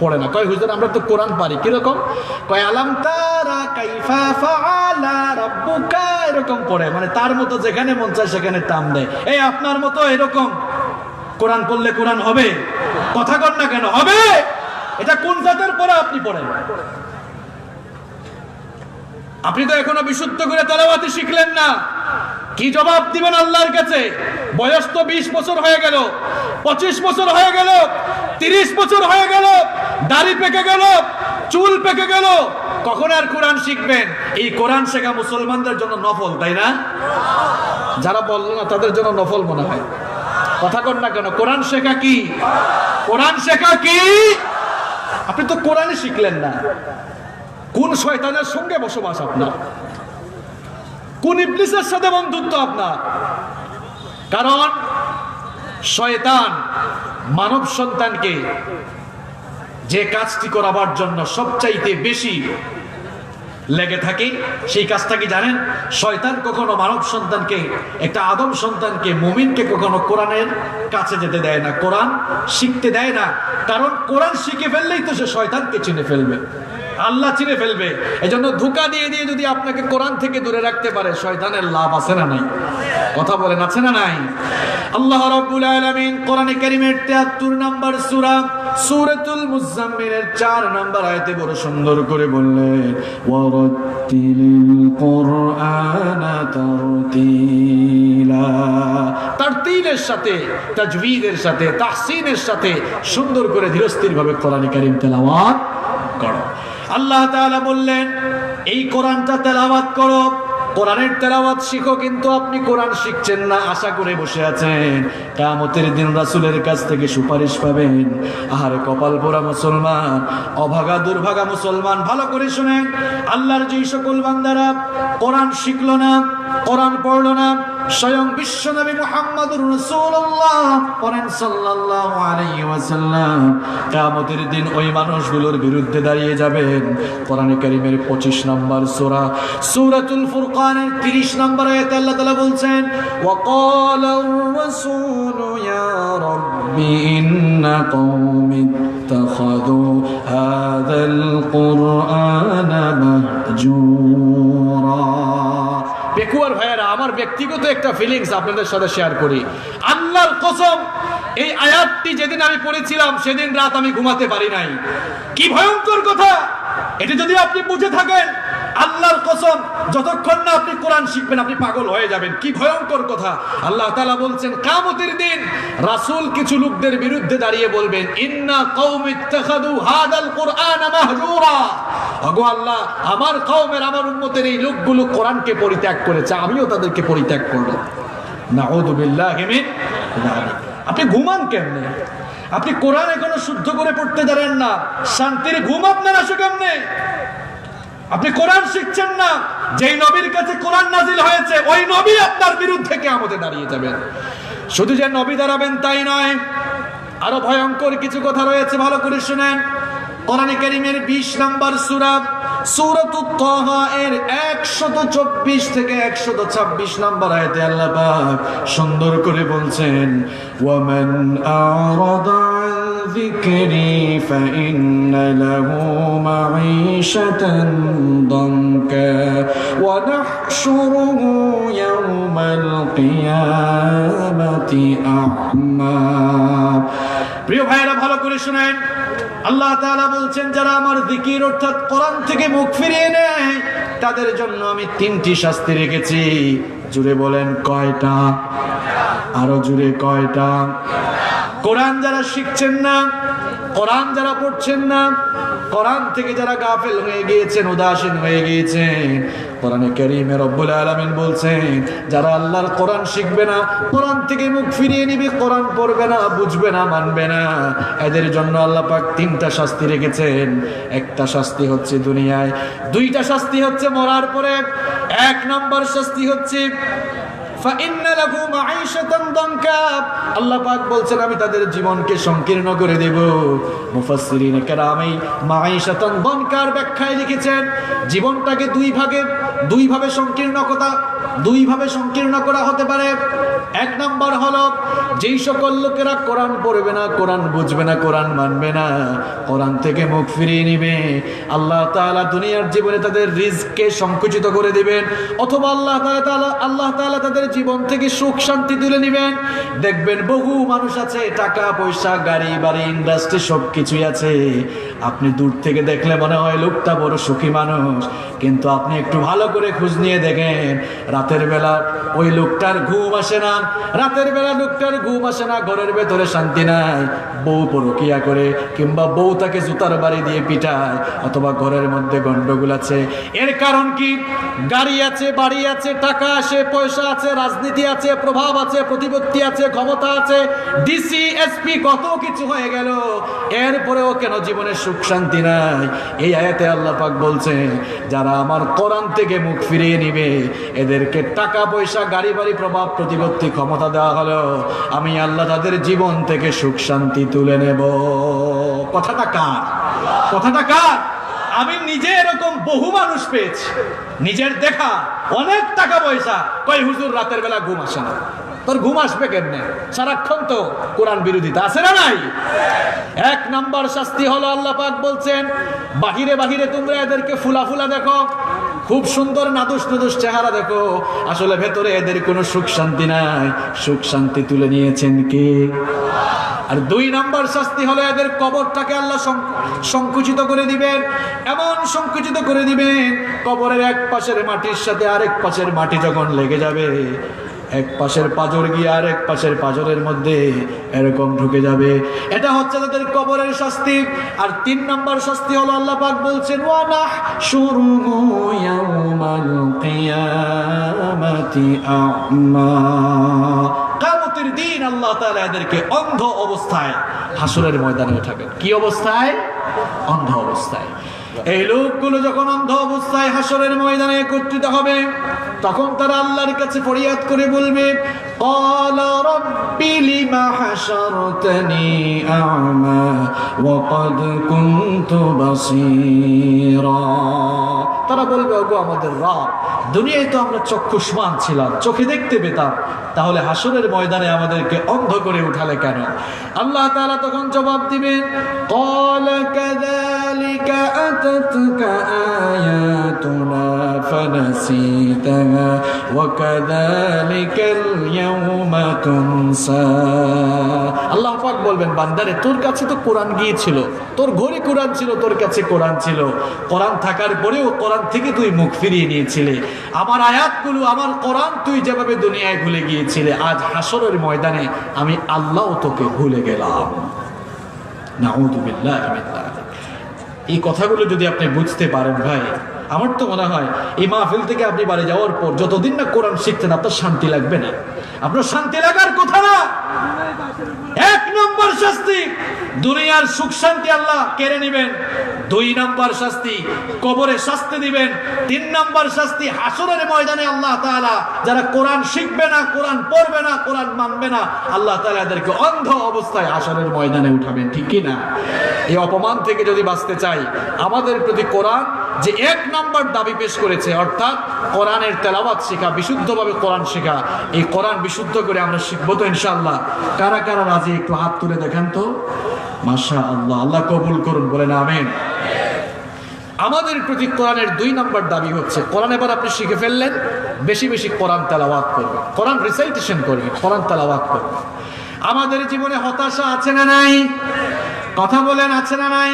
পড়ে না। কয় হুজুর আমরা তো কোরআন পারি, কিরকম? কয় আলাম তারা কাইফা ফাআলা রাব্বুকা, এরকম পড়ে, মানে তার মতো যেখানে মন চায় সেখানে টান দেয়। এই আপনার মতো এরকম কোরআন পড়লে কোরআন হবে? কথা কর না কেন? হবে? এটা কোন জাতের পড়া আপনি পড়েন? আপনি তো এখনো বিশুদ্ধ করে তেলাওয়াত শিখলেন না। কি জবাব দিবেন আল্লাহর কাছে? বয়স তো 20 বছর হয়ে গেল, 25 বছর হয়ে গেল, 30 বছর হয়ে গেল, দাড়ি পেকে গেল, চুল পেকে গেল, কখন আর কোরআন শিখবেন? এই কোরআন শেখা মুসলমানদের জন্য নফল, তাই না? যারা বললো না তাদের জন্য নফল মনে হয়। কথা কর না কেন? কোরআন শেখা কি? কোরআন শেখা কি? আপনি তো কোরআনই শিখলেন না। কোন শয়তানের সঙ্গে বসবাস আপনার? কোন ইবলিসের সাথে বন্ধুত্ব আপনার? কারণ শয়তান মানব সন্তানকে যে কাজটি করাবার জন্য সবচাইতে বেশি লেগে থাকে, সেই কাজটা কি জানেন? শয়তান কখনো মানব সন্তানকে, একটা আদম সন্তানকে, মুমিনকে কখনো কোরআনের কাছে যেতে দেয় না, কোরআন শিখতে দেয় না। কারণ কোরআন শিখে ফেললেই তো সে শয়তানকে চিনে ফেলবে, আল্লাহ চিনে ফেলবে। এজন্য ধোঁকা দিয়ে দিয়ে যদি আপনাকে কোরআন থেকে দূরে রাখতে পারে, শয়তানের লাভ আছে না নাই? কথা বলেন, আছে না নাই? আল্লাহ রাব্বুল আলামিন কোরআনে কারীমের 73 নম্বর সূরা সূরাতুল মুজাম্মিলের 4 নম্বর আয়াতে বড় সুন্দর করে বললেন, ওয়ারাত্তিলিল কুরআনা তারতিলা। তারতিলের সাথে, তাজবীদের সাথে, তাহসিনের সাথে সুন্দর করে ধীরস্থির ভাবে কোরআনে কারীম তেলাওয়াত করো। আল্লাহ তাআলা বললেন, এই কোরআনটা তেলাওয়াত করো, কোরআনের তেলাওয়াত শিখো। কিন্তু আপনি কোরআন শিখছেন না, আশা করে বসে আছেন কিয়ামতের দিন রাসূলের কাছ থেকে সুপারিশ পাবেন। আহারে কপাল পোড়া মুসলমান, অভাগা দুর্ভাগা মুসলমান, ভালো করে শুনেন। আল্লাহর যে সকল বান্দারা কোরআন শিখলো না, কোরআন পড়লো না, স্বয়ং বিশ্বনবী মুহাম্মদুর রাসূলুল্লাহ পড়েন সাল্লাল্লাহু আলাইহি ওয়াসাল্লাম, কিয়ামতের দিন ওই মানুষগুলোর বিরুদ্ধে দাঁড়িয়ে যাবেন। কোরআনে কারীমের 25 নম্বর সূরা সূরাতুল ফুরকানের 30 নম্বর আয়াতে আল্লাহ তাআলা বলছেন, ওয়াকালার রাসূলু ইয়া রাব্বি ইন্না কওমি ইত্তাখাযু হাযাল কুরআনা মাহজুরা। পেকুয়ার ভাইয়েরা, আমার ব্যক্তিগত একটা ফিলিংস আপনাদের সাথে শেয়ার করি। আল্লাহর কসম, এই আয়াতটি যেদিন আমি পড়েছিলাম সেদিন রাত আমি ঘুমাতে পারি নাই। কি ভয়ঙ্কর কথা! এটা যদি আপনি বুঝে থাকেন, আল্লাহর কসম, যতক্ষণ না আপনি কোরআন শিখবেন আপনি পাগল হয়ে যাবেন। কি ভয়ঙ্কর কথা! আল্লাহ তাআলা বলছেন কিয়ামতের দিন রাসূল কিছু লোকদের বিরুদ্ধে দাঁড়িয়ে বলবেন, ইন্না কওমি ইত্তাখাযু হাদাল কুরআন মাহজুরা। ওগো আল্লাহ, আমার কওমের, আমার উম্মতের এই লোকগুলো কোরআনকে পরিত্যাগ করেছে, আমিও তাদেরকে পরিত্যাগ করব। নাউযু বিল্লাহি মিন যালিক। আপনি ঘুমান কেমনে? আপনি কোরআন এখনো শুদ্ধ করে পড়তে জানেন না, শান্তির ঘুম আপনার আসে কেমনে? আপনি কোরআন শিখছেন না, যেই নবীর কাছে কোরআন নাজিল হয়েছে ওই নবী আপনার বিরুদ্ধে কিয়ামতে দাঁড়িয়ে যাবেন। শুধু যে নবী দাঁড়াবেন তাই নয়, আরো ভয়ঙ্কর কিছু কথা রয়েছে, ভালো করে শুনেন। কোরআনে কারীমের 20 নম্বর সূরা, সূরাতুত তাহা এর 124 থেকে 126 নম্বর আয়াতে আল্লাহ পাক সুন্দর করে বলছেন, ওয়ামান আরাদা আন যিকরি ফাইন্না লাহু মাঈশাতান দানকা ওয়া নাহশুরুহু ইয়াওমাল কিয়ামাতি আ'মা। প্রিয় ভাইরা ভালো করে শুনেন, আল্লাহ তাআলা বলছেন যারা আমার জিকির অর্থাৎ কোরআন থেকে মুখ ফিরিয়ে নেয় তাদের জন্য আমি 3টি শাস্তি রেখেছি। জুড়ে বলেন কয়টা? আরো জুড়ে কয়টা? কোরআন যারা শিখছেন না, কোরআন যারা পড়ছেন না, কোরআন থেকে যারা গাফেল হয়ে গিয়েছেন, উদাসীন হয়ে গিয়েছেন, কোরআনে কারীমে রব্বুল আলামিন বলছেন যারা আল্লাহর কোরআন শিখবে না, কোরআন থেকে মুখ ফিরিয়ে নিবে, কোরআন পড়বে না, বুঝবে না, মানবে না, এদের জন্য আল্লাহ পাক 3টা শাস্তি রেখেছেন। একটা শাস্তি হচ্ছে দুনিয়ায়, 2টা শাস্তি হচ্ছে মরার পরে। 1 নম্বর শাস্তি হচ্ছে ফাইন্না লাহু মাঈশাতান দানকা। আল্লাহ পাক বলছেন আমি তাদের জীবনকে সংকীর্ণ করে দেব। মুফাসসিরিনে কেরাম এই মাঈশাতান দানকার ব্যাখ্যায় লিখেছেন জীবনটাকে দুই ভাবে সংকীর্ণ করা হতে পারে। 1 নম্বর হলো যেই সকল লোকেরা কোরআন পড়বে না, কোরআন বুঝবে না, কোরআন মানবে না, কোরআন থেকে মুখ ফিরিয়ে নিবে, আল্লাহ তাআলা দুনিয়ার জীবনে তাদের রিজকে সংকুচিত করে দিবেন, অথবা আল্লাহ তাআলা তাদের জীবন থেকে সুখ শান্তি তুলে নেবেন। দেখবেন বহু মানুষ আছে, টাকা পয়সা, গাড়ি বাড়ি, ইন্ডাস্ট্রি সবকিছুই আছে, আপনি দূর থেকে দেখলে মনে হয় লোকটা বড় সুখী মানুষ, কিন্তু আপনি একটু ভালো করে খোঁজ নিয়ে দেখেন রাতের বেলা ওই লোকটার ঘুম আসে না, ঘরের ভেতরে শান্তি নাই, বউ পরকিয়া করে, কিংবা বউ তাকে জুতার বাড়ি দিয়ে পিটায়, অথবা ঘরের মধ্যে গন্ডগোল আছে। এর কারণ কি? গাড়ি আছে, বাড়ি আছে, টাকা আছে, পয়সা আছে, রাজনীতি আছে, প্রভাব আছে, প্রতিপত্তি আছে, ক্ষমতা আছে, ডিসি এসপি কত কিছু হয়ে গেল, এরপরেও কেন জীবনে সুখ শান্তি নাই? এই আয়াতে আল্লাহ পাক বলছেন যারা আমার কোরআন থেকে মুখ ফিরিয়ে নিবে এদেরকে টাকা পয়সা, গাড়ি বাড়ি, প্রভাব প্রতিপত্তি, ক্ষমতা দেওয়া হলো, আমি আল্লাহ তাদের জীবন থেকে সুখ শান্তি তুলে নেব। কথাটা কার? আমি নিজে এরকম বহু মানুষ পেয়েছি, নিজের দেখা, অনেক টাকা পয়সা, কই হুজুর রাতের বেলা ঘুম আসে না। তোর ঘুম আসবে কেমনে? সারাক্ষণ তো কোরআন বিরোধিতা আছে না নাই? 1 নম্বর শাস্তি হলো আল্লাহ পাক বলছেন বাহিরে তোমরা এদেরকে ফুলা দেখো, খুব সুন্দর নাদুস চেহারা দেখো, আসলে ভেতরে এদের কোনো সুখ শান্তি নাই, সুখ শান্তি তুলে নিয়েছেন কে? আর 2 নম্বর শাস্তি হলো এদের কবরটাকে আল্লাহ সংকুচিত করে দিবেন, এমন সংকুচিত করে দিবেন কবরের এক পাশের মাটির সাথে আরেক পাশের মাটি যখন লেগে যাবে, এক পাশের পাঁজর গিয়ে আরেক পাশের পাঁজরের মধ্যে এরকম ঢুকে যাবে। এটা হচ্ছে তাদের কবরের শাস্তি। আর 3 নম্বর শাস্তি হলো আল্লাহ পাক বলছেন ওয়া নাহশুরুহু ইয়াওমাল কিয়ামাতি আ'মা। কিয়ামতের দিন আল্লাহ তাআলা এদেরকে অন্ধ অবস্থায় হাসরের ময়দানে উঠাবেন। কি অবস্থায়? অন্ধ অবস্থায়। এই লোকগুলো যখন অন্ধ অবস্থায় হাসরের ময়দানে একত্রিত হবে তখন তারা আল্লাহর কাছে ফরিয়াদ করে বলবে ক্বালা রাব্বি লিমা হাশারতানি আ'মা ওয়া ক্বাদ কুনতু বাসীরা। তারা বলবে ওগো আমাদের রব, দুনিয়ায় তো আমরা চক্ষুষ্মান ছিলাম, চোখে দেখতে পেতাম, তাহলে হাসরের ময়দানে আমাদেরকে অন্ধ করে উঠালে কেন? আল্লাহ তাআলা তখন জবাব দিবেন ক্বালা কাযালিকা আতাতকা আয়াতুনা ফানাসিতাহা ওয়া কাযালিকাল ইয়াওমা তুনসা। আল্লাহ পাক বলবেন বান্দারে তোর কাছে তো কোরআন গিয়েছিল, তোর ঘরে কোরআন ছিল, তোর কাছে কোরআন ছিল, কোরআন থাকার পরেও কোরআন কোরআন থেকে তুই মুখ ফিরিয়ে নিয়েছিলে, আমার আয়াতগুলো, আমার কোরআন তুই যেভাবে দুনিয়ায় ভুলে গিয়েছিলে, আজ হাসরের ময়দানে আমি আল্লাহ তোকে ভুলে গেলাম। নাউযু বিল্লাহি মিন যালিক। এই কথাগুলো যদি আপনি বুঝতে পারেন ভাই, আমার তো মনে হয় এই মাহফিল থেকে আপনি বাড়ি যাওয়ার পর যতদিন না কোরআন শিখতেন আপনার শান্তি লাগবে না। আপনার শান্তি লাগার কথা না। এক নম্বর শাস্তি, দুনিয়ার সুখ শান্তি আল্লাহ কেড়ে নেবেন। দুই নম্বর শাস্তি, কবরে শাস্তি দিবেন। তিন নম্বর শাস্তি, হাসরের ময়দানে আল্লাহ তাআলা যারা কোরআন শিখবে না, কোরআন পড়বে না, কোরআন মানবে না, আল্লাহ তাআলা এদেরকে অন্ধ অবস্থায় হাসরের ময়দানে উঠাবেন। ঠিক কি না? এই অপমান থেকে যদি বাঁচতে চাই, আমাদের প্রতি কোরআন যে এক নম্বর দাবি পেশ করেছে, অর্থাৎ কোরআনের তেলাওয়াত শেখা, বিশুদ্ধভাবে কোরআন শেখা, এই কোরআন বিশুদ্ধ করে আমরা শিখবো তো ইনশাআল্লাহ। কারা কারা রাজি একটু হাত তুলে দেখেন তো। মাশাআল্লাহ, আল্লাহ কবুল করুন, বলেন আমিন। আমাদের প্রতি কোরআনের দুই নম্বর দাবি হচ্ছে, কোরআন এবার আপনি শিখে ফেললেন, বেশি বেশি কোরআন তেলাওয়াত করবেন, কোরআন রিসাইটেশন করবেন, কোরআন তেলাওয়াত করবেন। আমাদের জীবনে হতাশা আছে না নাই? কথা বলেন, আছে না নাই?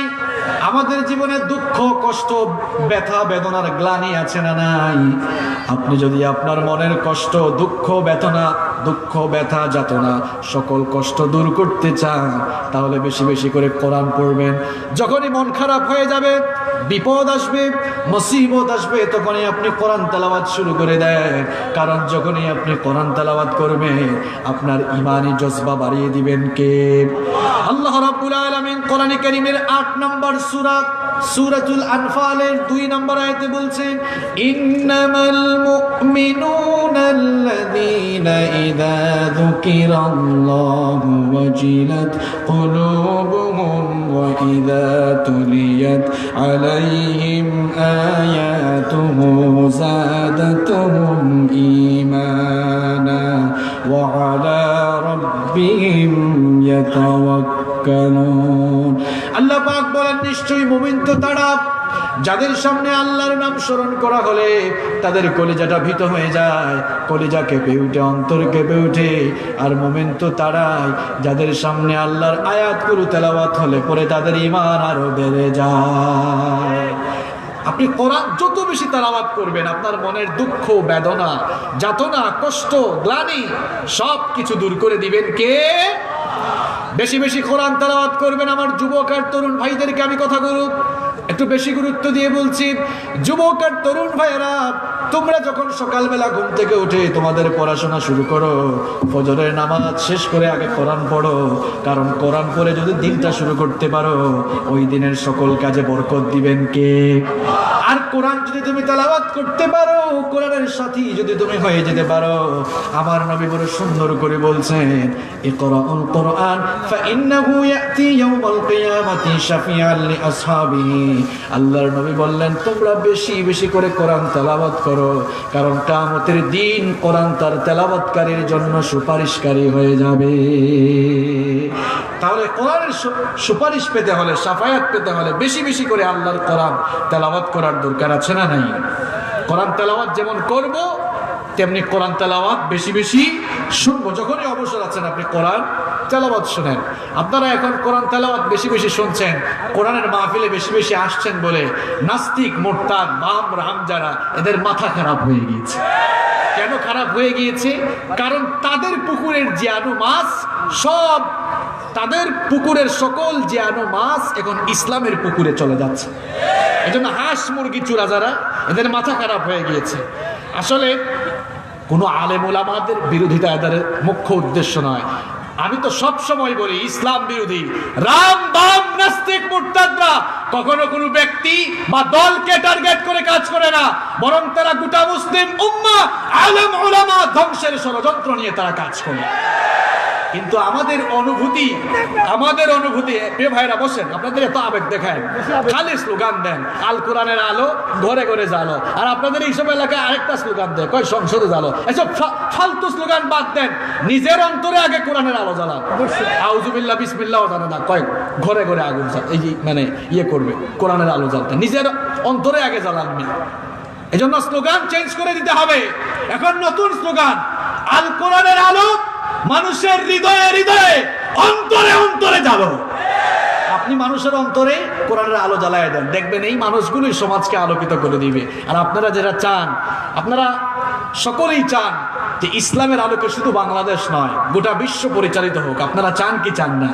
আমাদের জীবনে দুঃখ, কষ্ট, ব্যথা, বেদনার গ্লানি আছে না নাই? আপনি যদি আপনার মনের কষ্ট, দুঃখ, বেদনা, দুঃখ, ব্যথা, যাতনা, সকল কষ্ট দূর করতে চান, তাহলে বেশি বেশি করে কোরআন পড়বেন। যখনই মন খারাপ হয়ে যাবে, বিপদ আসবে, মুসিবত আসবে, তখনই আপনি কোরআন তেলাওয়াত শুরু করে দেন। কারণ যখনই আপনি কোরআন তেলাওয়াত করবেন, আপনার ঈমানি জজবা বাড়িয়ে দিবেন কে? আল্লাহ রাব্বুল আলামিন কোরআনে কারীমের ৮ নম্বর সূরা, সূরাতুল আনফালের ২ নম্বর আয়াতে বলছেন, ইন্নামাল মুমিনুনা আল্লাযীনা ইযা যুকিরাল্লাহু ওয়াজিলাত কুলুবুহুম ওয়া ইযা তুলিয়াত আলাইহিম আয়াতুহু যাদাতুহুম ঈমানা ওয়া আলা রাব্বিহিম ইয়াতাওয়াক্কালুন। আল্লাহ পাক বলেন, নিশ্চয়ই মুমিন তো তারা যাদের সামনে আল্লাহর নাম স্মরণ করা হলে তাদের কলিজাটা ভীত হয়ে যায়, কলিজা কেঁপে উঠে, অন্তর কেঁপে উঠে। আর মুমিন তো তারাই যাদের সামনে আল্লাহর আয়াতগুলো তেলাওয়াত হলে পরে তাদের ঈমান আরো বেড়ে যায়। আপনি কোরআন যত বেশি তেলাওয়াত করবেন, আপনার মনের দুঃখ, বেদনা, যাতনা, কষ্ট, গ্লানি সব কিছু দূর করে দিবেন কে? বেশি বেশি কোরআন তেলাওয়াত করবেন। আমার যুবক আর তরুণ ভাইদেরকে আমি কথাগুলো একটু বেশি গুরুত্ব দিয়ে বলছি। যুবক আর তরুণ ভাইয়েরা, তোমরা যখন সকালবেলা ঘুম থেকে উঠে তোমাদের পড়াশোনা শুরু করো, ফজরের নামাজ শেষ করে আগে কোরআন পড়ো। কারণ কোরআন পড়ে যদি দিনটা শুরু করতে পারো, ওই দিনের সকল কাজে বরকত দিবেন কে? আর কোরআন যদি তুমি তেলাওয়াত করতে পারো, কোরআনের সাথী যদি তুমি হয়ে যেতে পারো, আমার নবী বড় সুন্দর করে বলছেন, ইকরাউল কোরআন ফাইন্নাহু ইয়াতি ইয়াউমাল কিয়ামাতি শাফিআন লিআসহাবিহি। আল্লাহর নবী বললেন, তোমরা বেশি বেশি করে কোরআন তেলাওয়াত করো, কারণ কিয়ামতের দিন কোরআন তার তেলাওয়াতকারীর জন্য সুপারিশকারী হয়ে যাবে। তাহলে কোরআনের সুপারিশ পেতে হলে, শাফায়াত পেতে হলে বেশি বেশি করে আল্লাহর কোরআন তেলাওয়াত করার দরকার আছে না নাই? কোরআন তেলাওয়াত যেমন করব, তেমনি কোরআন তেলাওয়াত বেশি বেশি শুনবো। যখনই অবসর আছেন আপনি কোরআন তেলাওয়াত শুনেন। আপনারা এখন কোরআন তেলাওয়াত বেশি বেশি শুনছেন, কোরআনের মাহফিলে বেশি বেশি আসছেন বলে নাস্তিক, মুরতাদ, বাম রাম যারা, এদের মাথা খারাপ হয়ে গিয়েছে। কেন খারাপ হয়ে গিয়েছে? কারণ তাদের পুকুরের জিয়ানো মাছ সব, তাদের পুকুরের সকল জিয়ানো মাছ এখন ইসলামের পুকুরে চলে যাচ্ছে। এজন্য হাঁস, মুরগি, চূড়া যারা, এদের মাথা খারাপ হয়ে গিয়েছে। আসলে কোনো আলেম ওলামাদের বিরোধিতা এদের মুখ্য উদ্দেশ্য নয়। আমি তো সব সময় বলি, ইসলাম বিরোধী রাম বাম নাস্তিক মুরতাদরা কখনো কোনো ব্যক্তি বা দলকে টার্গেট করে কাজ করে না, বরং তারা গোটা মুসলিম উম্মাহ, আলেম ওলামা ধ্বংসের ষড়যন্ত্র নিয়ে তারা কাজ করে। কিন্তু আমাদের অনুভূতি, প্রিয় ভাইরা বসেন, আপনাদের এত আবেগ দেখায়, খালি স্লোগান দেন, আল কোরআনের আলো ঘরে ঘরে জ্বালো। আর আপনাদের এইসব এলাকায় আরেকটা স্লোগান দেয়, কয় সংসদে জ্বালো। এসব ফালতু স্লোগান বাদ দেন, নিজের অন্তরে আগে কোরআনের আলো জ্বালান। আউযুবিল্লাহ বিসমিল্লাহ জানে না, কয় ঘরে ঘরে আগুন এই মানে করবে, কোরআনের আলো জ্বালতে নিজের অন্তরে আগে জ্বালাননি। এজন্য স্লোগান চেঞ্জ করে দিতে হবে। এখন নতুন স্লোগান, আল কোরআনের আলো মানুষের হৃদয়ে হৃদয়ে, অন্তরে অন্তরে জ্বালো। আপনি মানুষের অন্তরে কোরআনের আলো জ্বালায় দেন, দেখবেন এই মানুষগুলোই সমাজকে আলোকিত করে দিবে। আর আপনারা যারা চান, আপনারা সকলেই চান যে ইসলামের আলোকে শুধু বাংলাদেশ নয় গোটা বিশ্ব পরিচালিত হোক। আপনারা চান কি চান না?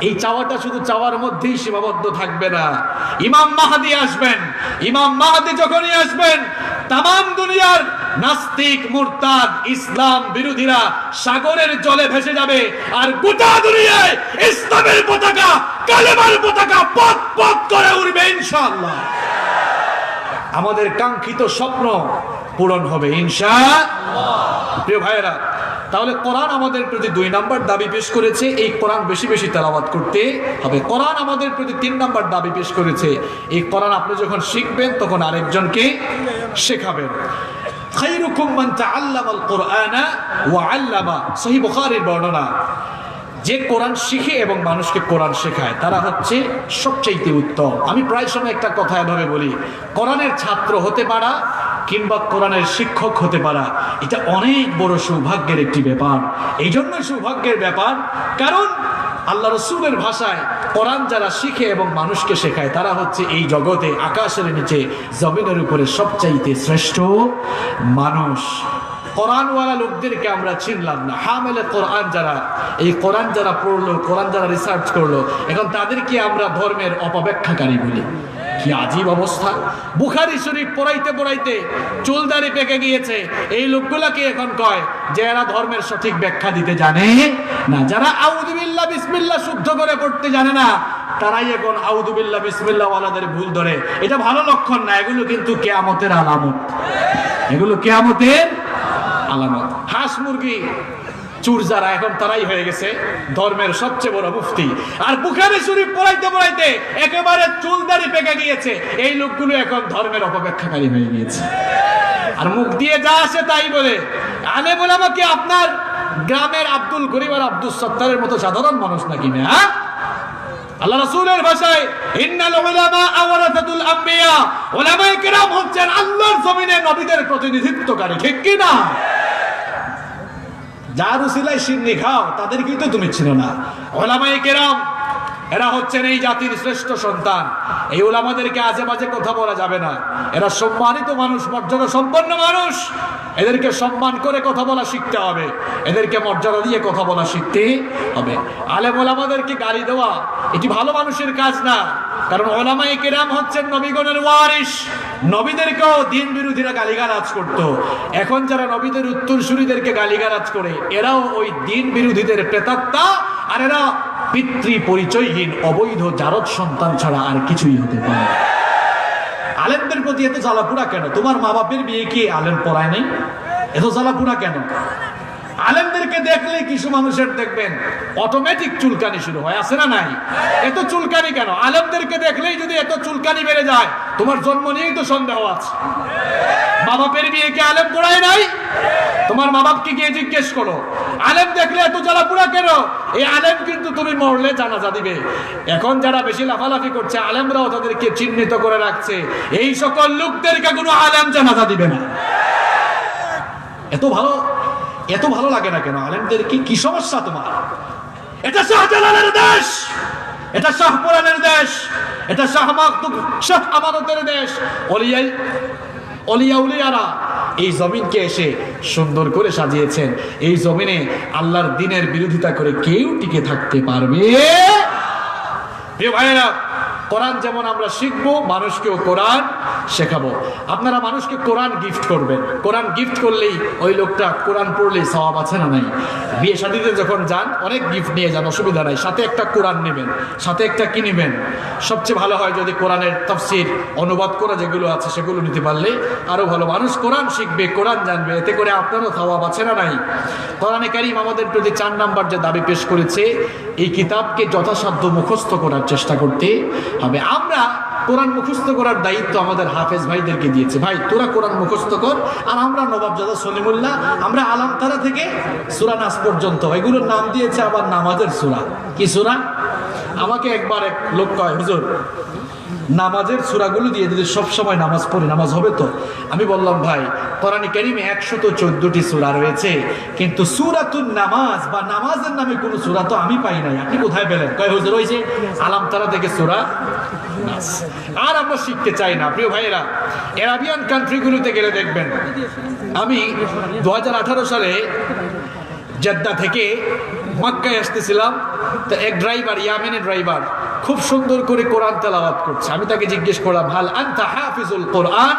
এই চাওয়াটা শুধু চাওয়ার মধ্যেই সীমাবদ্ধ থাকবে না। ইমাম মাহদী আসবেন, ইমাম মাহদী যখনই আসবেন তাম দুনিয়ার নাস্তিক মুরতাদ ইসলাম বিরোধীরা সাগরের জলে ভেসে যাবে, আর গোটা দুনিয়ায় ইসলামের পতাকা, কালেমার পতাকা পথ পথ করে উড়বে ইনশাআল্লাহ। আমাদের কাঙ্ক্ষিত স্বপ্ন পূরণ হবে ইনশাআল্লাহ। প্রিয় ভাইয়েরা, তাহলে কোরআন আমাদের প্রতি 2 নাম্বার দাবি পেশ করেছে, এই কোরআন বেশি বেশি তেলাওয়াত করতে হবে। কোরআন আমাদের প্রতি 3 নাম্বার দাবি পেশ করেছে, এই কোরআন আপনি যখন শিখবেন তখন আরেকজনকে শেখাবেন। খায়রুকুম মান তাআল্লামাল কুরআনা ওয়া আল্লামা, সহিহ বুখারীর বর্ণনা। যে কোরআন শিখে এবং মানুষকে কোরআন শেখায় তারা হচ্ছে সবচেয়ে উত্তম। আমি প্রায় সময় একটা কথা এভাবে বলি, কোরআনের ছাত্র হতে পারা কিংবা কোরআনের শিক্ষক হতে পারা এটা অনেক বড় সৌভাগ্যের একটি ব্যাপার। এই জন্য সৌভাগ্যের ব্যাপার, কারণ আল্লাহ রসুলের ভাষায় কোরআন যারা শিখে এবং মানুষকে শেখায় তারা হচ্ছে এই জগতে আকাশের নিচে জমিনের উপরে সবচাইতে শ্রেষ্ঠ মানুষ। কোরআনওয়ালা লোকদেরকে আমরা চিনলাম না, হামেলে কোরআন যারা, এই কোরআন যারা পড়লো, কোরআন যারা রিসার্চ করলো, এখন তাদেরকে আমরা ধর্মের অপব্যাখ্যাকারী বলি। কি আজীব অবস্থা! বুখারী শরীফ পড়াইতে পড়াইতে চুলদারি পেকে গিয়েছে, এই লোকগুলাকে এখন কয় যে এরা ধর্মের সঠিক ব্যাখ্যা দিতে জানে না। যারা আউযু বিল্লাহ বিসমিল্লাহ শুদ্ধ করে পড়তে জানে না তারাই এখন আউযু বিল্লাহ বিসমিল্লাহ ওয়ালাদের ভুল ধরে। এটা ভালো লক্ষণ না, এগুলো কিন্তু কিয়ামতের আলামত, এগুলো কিয়ামতের আলামত। হাঁস মুরগি চুর যারা এখন তারাই হয়ে গেছে ধর্মের সবচেয়ে বড় মুফতি। আর বুখারী শরীফ পড়াইতে পড়াইতে একেবারে চুলদারি পেকে গিয়েছে, এই লোকগুলো এখন ধর্মের অপব্যাখ্যাকারী হয়ে গিয়েছে। আর মুখ দিয়ে যা আসে তাই বলে। আলেম ওলামা কি আপনার গ্রামের আব্দুল গরিব আর আব্দুল সত্তারের মতো সাধারণ মানুষ নাকি না? আল্লাহ রাসূলের ভাষায় ইন্নাল উলামা আওরাসাতুল আম্বিয়া, উলামায়ে কেরাম হচ্ছেন আল্লাহর জমিনে নবীদের প্রতিনিধিত্বকারী, ঠিক কি না? যার উসিলায় সিন্নি খাও তাদেরকেই তো তুমি চিনো না। উলামায়ে কেরাম এরা হচ্ছেন এই জাতির শ্রেষ্ঠ সন্তান। এই উলামাদেরকে আজে বাজে কথা বলা যাবে না, এরা সম্মানিত মানুষ, মর্যাদা সম্পন্ন মানুষ। এদেরকে সম্মান করে কথা বলা শিখতে হবে, এদেরকে মর্যাদা দিয়ে কথা বলা শিখতে হবে। আলেম ওলামাদেরকে গালি দেওয়া এটি ভালো মানুষের কাজ না, কারণ উলামায়ে কেরাম হচ্ছেন নবীগণের ওয়ারিস। নবীদেরকেও দিন বিরোধীরা গালিগালাজ করত, এখন যারা নবীদের উত্তরসূরিদেরকে গালিগালাজ করে এরাও ওই দিন বিরোধীদের প্রেতাত্মা, আর এরা পিতৃ পরিচয়হীন অবৈধ জারদ সন্তান ছাড়া আর কিছুই হতে পারে। আলেমদের প্রতি এত জ্বালাপুরা কেন? তোমার মা বাপের বিয়ে কি আলেম পড়ায় নাই? এত জ্বালাপুরা কেন? আলেমদেরকে দেখলে কিছু মানুষের দেখবেন অটোমেটিক চুলকানি শুরু হয়, আছে না নাই? এত চুলকানি কেন? আলেমদেরকে দেখলেই যদি এত চুলকানি বেড়ে যায়, তোমার জন্ম নিয়েই তো সন্দেহ আছে। মা বাপের বিয়ে কি আলেম পড়ায় নাই? তোমার মা বাপকে গিয়ে জিজ্ঞেস করো, আলেম দেখলে এত জ্বালাপুরা কেন? এই আলেম কিন্তু তুমি মরলে জানাজা দিবে। এখন যারা বেশি লাফালাফি করছে, আলেমরাও তাদেরকে চিহ্নিত করে রাখছে, এই সকল লোকদেরকে কোনো আলেম জানাজা দিবে না। এত ভালো লাগে না কেন আলেমদের? কি সমস্যা তোমার? এটা শাহজালালের দেশ, এটা শাহপুরানের দেশ, এটা শাহ আমানতের দেশ। অলিয়াউলিয়ারা এই জমিনকে এসে সুন্দর করে সাজিয়েছেন। এই জমিনে আল্লাহর দ্বীনের বিরোধিতা করে কেউ টিকে থাকতে পারবে? প্রিয় ভাইয়েরা, কোরআন যেমন আমরা শিখবো, মানুষকেও কোরআন শেখাবো। আপনারা মানুষকে কোরআন গিফট করবেন। কোরআন গিফট করলেই ওই লোকটা কোরআন পড়লেই সওয়াব আছে না নাই? বিয়ে শাদীতে যখন যান অনেক গিফট নিয়ে যান, অসুবিধা নাই, সাথে একটা কোরআন নেবেন, সাথে একটা কি নেবেন? সবচেয়ে ভালো হয় যদি কোরআনের তাফসীর অনুবাদ করা যেগুলো আছে সেগুলো নিতে পারলে আরো ভালো। মানুষ কোরআন শিখবে, কোরআন জানবে, এতে করে আপনারও সওয়াব আছে না নাই? কোরআনে কারীম আমাদের প্রতি 4 নাম্বার যে দাবি পেশ করেছে, এই কিতাবকে যথাসাধ্য মুখস্থ করার চেষ্টা করতে হবে। আমরা কোরআন মুখস্থ করার দায়িত্ব আমাদের হাফেজ ভাইদেরকে দিয়েছে। ভাই তোরা কোরআন মুখস্থ কর, আর আমরা নবাবজাদা সলিমুল্লাহ, আমরা আলামতারা থেকে সূরা নাস পর্যন্ত, এগুলোর নাম দিয়েছে আবার নামাজের সূরা। কি সূরা? আমাকে একবার এক লোক কয়, হুজুর নামাজের সূরাগুলো দিয়ে যদি সব সময় নামাজ পড়ি নামাজ হবে তো? আমি বললাম ভাই কোরআনে কারীমে 114টি সূরা রয়েছে, কিন্তু সূরাতুন নামাজ বা নামাজের নামে কোনো সূরা তো আমি পাই নাই। আপনি কোথায় পেলেন? কয় হুজুর ওই যে আলাম তারা থেকে সূরা নাস। আর আমরা শিখতে চাই না প্রিয় ভাইয়েরা। আরবিয়ান কান্ট্রিগুলোতে গেলে দেখবেন, আমি 2018 সালে জেদ্দা থেকে মক্কায় আসতেছিলাম, তো এক ড্রাইভার, ইয়ামেনি ড্রাইভার, খুব সুন্দর করে কোরআন তেলাওয়াত করছে। আমি তাকে জিজ্ঞেস করলাম, হাল আনতা হাফিজুল কোরআন,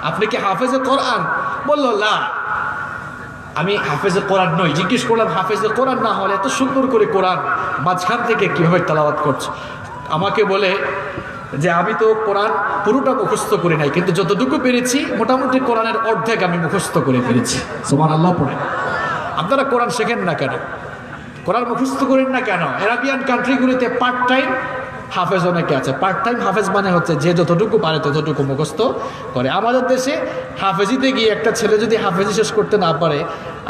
আপনি কি হাফেজে কোরআন? বললো না, আমি হাফেজে কোরআন নই। জিজ্ঞেস করলাম, হাফেজে কোরআন না হলে এত সুন্দর করে কোরআন মাঝখান থেকে কিভাবে তেলাওয়াত করছে? আমাকে বলে যে আমি তো কোরআন পুরোটা মুখস্থ করি নাই, কিন্তু যতটুকু পেরেছি মোটামুটি কোরআনের অর্ধেক আমি মুখস্থ করে ফেলেছি। সুবহানাল্লাহ পড়ে। আপনারা কোরআন শেখেন না কেন? কোরআন মুখস্থ করেন না কেন? আরবিয়ান কান্ট্রিগুলিতে পার্ট টাইম হাফেজ অনেকে আছে। পার্ট টাইম হাফেজ মানে হচ্ছে যে যতটুকু পারে ততটুকু মুখস্থ করে। আমাদের দেশে হাফেজিতে গিয়ে একটা ছেলে যদি হাফেজি শেষ করতে না পারে,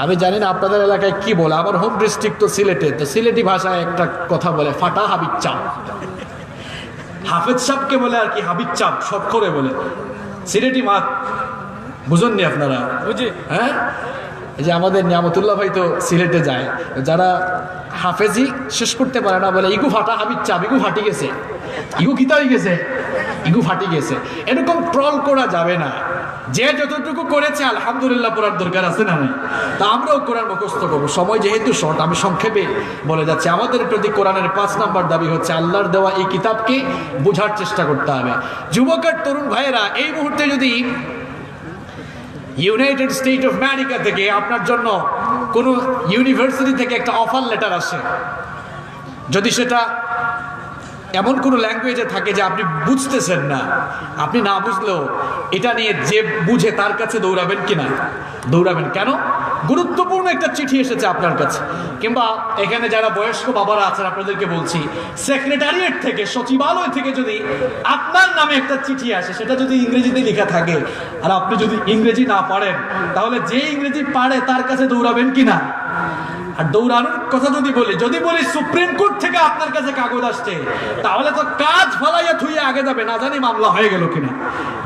আমি জানি না আপনাদের এলাকায় কি বলে, আমার হোম ডিস্ট্রিক্ট তো সিলেটে, তো সিলেটি ভাষায় একটা কথা বলে, ফাটা হাবিজ চাপ। হাফেজ সাহেবকে বলে আর কি হাবিজ চাপ, শর্ট করে বলে সিলেটি মাত। বুঝেননি আপনারা? বুঝি। হ্যাঁ, এই যে আমাদের নিয়ামতুল্লাহ ভাই তো সিলেটে যায়, যারা হাফেজি শেষ করতে পারে না বলে ইগু ফাটা হাবিজ চাপ, ইগু ফাটি গেছে, ইগু কিতা হয়ে গেছে, ইগু ফাটি গেছে। এরকম ট্রল করা যাবে না। যে যতটুকু করেছে আলহামদুলিল্লাহ পড়ার দরকার আছে না নাই? তা আমরাও কোরআন মুখস্থ করবো। সময় যেহেতু শর্ট, আমি সংক্ষেপে বলে যাচ্ছি। আমাদের প্রতি কোরআনের 5 নম্বর দাবি হচ্ছে আল্লাহর দেওয়া এই কিতাবকে বোঝার চেষ্টা করতে হবে। যুবক আর তরুণ ভাইয়েরা, এই মুহূর্তে যদি ইউনাইটেড স্টেট অফ আমেরিকা থেকে আপনার জন্য কোনো ইউনিভার্সিটি থেকে একটা অফার লেটার আসে, যদি সেটা এমন কোনো ল্যাঙ্গুয়েজে থাকে যে আপনি বুঝতেছেন না, আপনি না বুঝলেও এটা নিয়ে যে বুঝে তার কাছে দৌড়াবেন কি না? দৌড়াবেন। কেন? গুরুত্বপূর্ণ একটা চিঠি এসেছে আপনার কাছে। কিংবা এখানে যারা বয়স্ক বাবারা আছেন আপনাদেরকে বলছি, সেক্রেটারিয়েট থেকে, সচিবালয় থেকে যদি আপনার নামে একটা চিঠি আসে, সেটা যদি ইংরেজিতে লেখা থাকে আর আপনি যদি ইংরেজি না পারেন, তাহলে যে ইংরেজি পারে তার কাছে দৌড়াবেন কি না? আর দৌড়ানোর কথা যদি বলি সুপ্রিম কোর্ট থেকে আপনার কাছে কাগজ আসছে, তাহলে তো কাজ ফলাইয়া থুইয়া আগে যাবে, না জানি মামলা হয়ে গেল কিনা।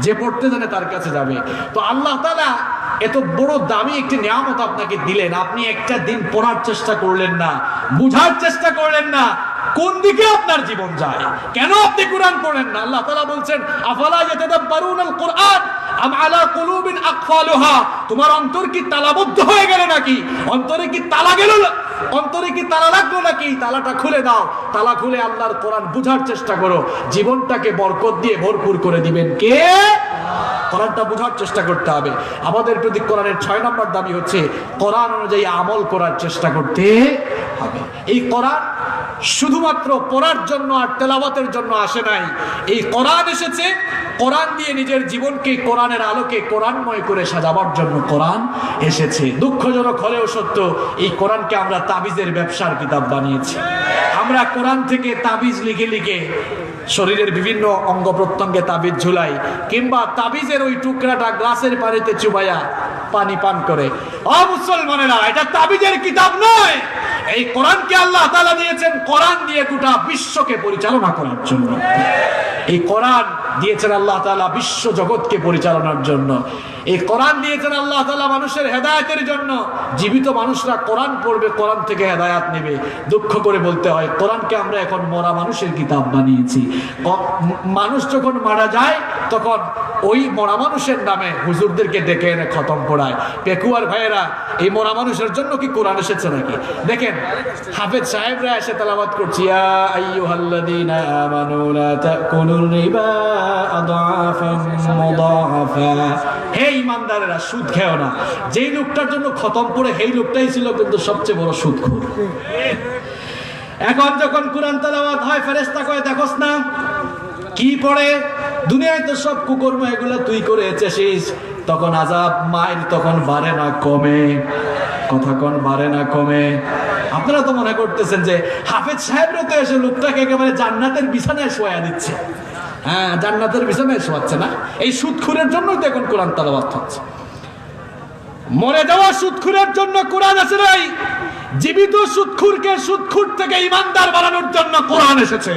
যে পড়তে জানে তার কাছে যাবে। তো আল্লাহ তাআলা এত বড় দামি একটি নিয়ামত আপনাকে দিলেন, আপনি একটা দিন পড়ার চেষ্টা করলেন না, বুঝার চেষ্টা করলেন না, কোন দিকে আপনার জীবন যায়? কেন আপনি কোরআন পড়েন না? আল্লাহ তাআলা বলছেন, আফালা ইয়াতাদাব্বারুনাল কোরআন আম আলা কুলুবিন আকফালুহা, তোমার অন্তর কি তালাবদ্ধ হয়ে গেল নাকি? অন্তরে কি তালা গেল? অন্তরে কি তালা লাগলো নাকি? তালাটা খুলে দাও। তালা খুলে আল্লাহর কোরআন বুঝার চেষ্টা করো। জীবনটাকে বরকত দিয়ে ভরপুর করে দিবেন কে? কোরআনটা বোঝার চেষ্টা করতে হবে। আমাদের প্রতি কোরআনের 6 নম্বর দাবি হচ্ছে কোরআন অনুযায়ী আমল করার চেষ্টা করতে হবে। এই কোরআন শুধুমাত্র পড়ার জন্য আর তেলাওয়াতের জন্য আসে নাই। এই কোরআন এসেছে কোরআন দিয়ে নিজের জীবনকে কোরআনের আলোকে কোরআনময় করে সাজাবার জন্য কোরআন এসেছে। দুঃখজনক হলেও সত্য, এই কোরআনকে আমরা তাবিজের ব্যবসার কিতাব বানিয়েছি। আমরা কোরআন থেকে তাবিজ লিখে লিখে শরীরের বিভিন্ন অঙ্গ প্রত্যঙ্গে তাবিজ ঝুলাই, কিংবা তাবিজের ওই টুকরাটা গ্লাসের পানিতে চুবাইয়া পানি পান করে। ও মুসলমানেরা, এটা তাবিজের কিতাব নয়। এই কোরআনকে আল্লাহ তাআলা দিয়েছেন কোরআন দিয়ে গোটা বিশ্বকে পরিচালনা করার জন্য। এই কোরআন দিয়েছেন আল্লাহ তাআলা বিশ্ব জগৎকে পরিচালনার জন্য। এই কোরআন দিয়েছেন আল্লাহ তাআলা মানুষের হেদায়েতের জন্য। জীবিত মানুষরা কোরআন পড়বে, কোরআন থেকে হেদায়েত নেবে। দুঃখ করে বলতে হয়, কোরআনকে আমরা এখন মরা মানুষের কিতাব বানিয়েছি। মানুষ যখন মারা যায় তখন ওই মরা মানুষের নামে হুজুরদেরকে ডেকে এনে খতম পড়ায়। পেকুয়ার ভাইয়েরা, এই মরা মানুষের জন্য কি কোরআন এসেছে নাকি? দেখেন হাফেজ সাহেবরা এসে তেলাওয়াত করছে, ইয়া আইয়ুহাল্লাযীনা আমানু লা তাকুলুর রিবা আদআফান মুদাআফা। হে ঈমানদারেরা, সুদ খেও না। যেই লোকটার জন্য খতম পড়ে সেই লোকটাই ছিল কিন্তু সবচেয়ে বড় সুদখোর। এখন যখন কোরআন তেলাওয়াত হয়, ফেরেশতা কয়, দেখোস না কি পড়ে? দুনিয়ায় তো সব কুকর্ম এগুলো তুই করে এসেছিস। তখন আযাব মাইর তখন বাড়ে না কমে। কথা কোন বাড়ে না কমে? আপনারা তো মনে করতেছেন যে হাফেজ সাহেবরা তো এসে লোকটাকে একেবারে জান্নাতের বিছানায় শোয়া দিচ্ছে। হ্যাঁ, জান্নাতের বিছানায় শোয়াচ্ছে না। এই সুদখুরের জন্যই তো এখন কোরআন তেলাওয়াত হচ্ছে। মরে যাওয়া সুদখুরের জন্য কোরআন আসে নাই। জীবিত সুদখুরকে সুদখুর থেকে ঈমানদার বানানোর জন্য কোরআন এসেছে।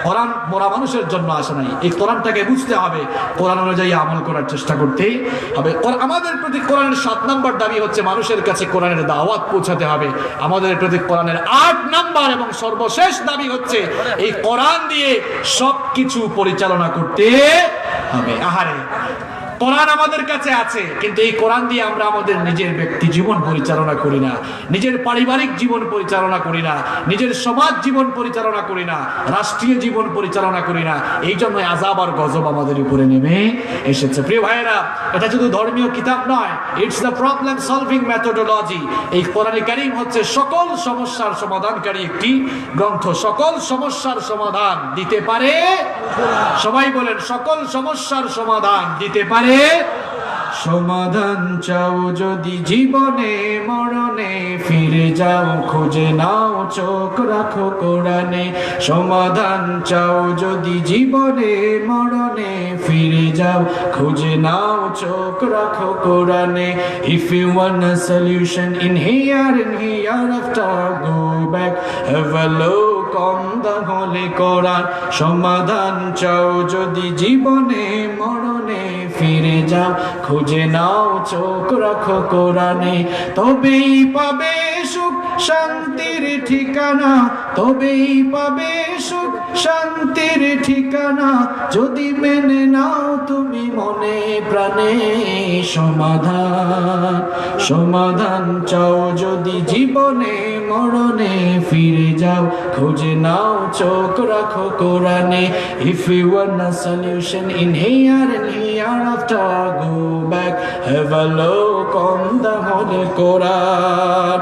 কোরআন মরা মানুষের জন্য আসে নাই। এই কোরআনটাকে বুঝতে হবে, কোরআন অনুযায়ী আমল করার চেষ্টা করতে হবে। আমাদের প্রতি কোরআনের 7 নম্বর দাবি হচ্ছে মানুষের কাছে কোরআনের দাওয়াত পৌঁছাতে হবে। আমাদের প্রতি কোরআনের 8 নম্বর এবং সর্বশেষ দাবি হচ্ছে এই কোরআন দিয়ে সবকিছু পরিচালনা করতে হবে। আহারে, কোরআন আমাদের কাছে আছে, কিন্তু এই কোরআন দিয়ে আমরা আমাদের নিজের ব্যক্তি জীবন পরিচালনা করি না, নিজের পারিবারিক জীবন পরিচালনা করি না, নিজের সমাজ জীবন পরিচালনা করি না, রাষ্ট্রীয় জীবন পরিচালনা করি না। এই জন্য আযাব আর গজব আমাদের উপরে নেমে এসেছে। প্রিয় ভাইয়েরা, এটা শুধু ধর্মীয় কিতাব নয়, it's the problem solving methodology. এই কোরআনে কারীম হচ্ছে সকল সমস্যার সমাধানকারী একটি গ্রন্থ। সকল সমস্যার সমাধান দিতে পারে, সবাই বলেন, সকল সমস্যার সমাধান দিতে পারে। সমাধান চাও যদি জীবনে মরণে, ফিরে যাও খুঁজে নাও চোখ রাখো কোরআনে। সমাধান চাও যদি জীবনে মরণে, ফিরে যাও খুঁজে নাও চোখ রাখো কোরআনে। If you want a solution in here and hereafter, go back, have a look on the holy Quran. সমাধান চাও যদি জীবনে মরণে, ফিরে যাও খুঁজে নাও চোখ রাখো কোরআনে। তবেই পাবে সুখ শান্তির ঠিকানা, তবেই পাবে সুখ শান্তির ঠিকানা, যদি মেনে নাও তুমি মনে প্রাণে। সমাধান, সমাধান চাও যদি জীবনে মরণে, ফিরে যাও খুঁজে নাও চোখ রাখো কোরআনে। If you want a solution in here and hereafter, go back, have a look on the holy Quran.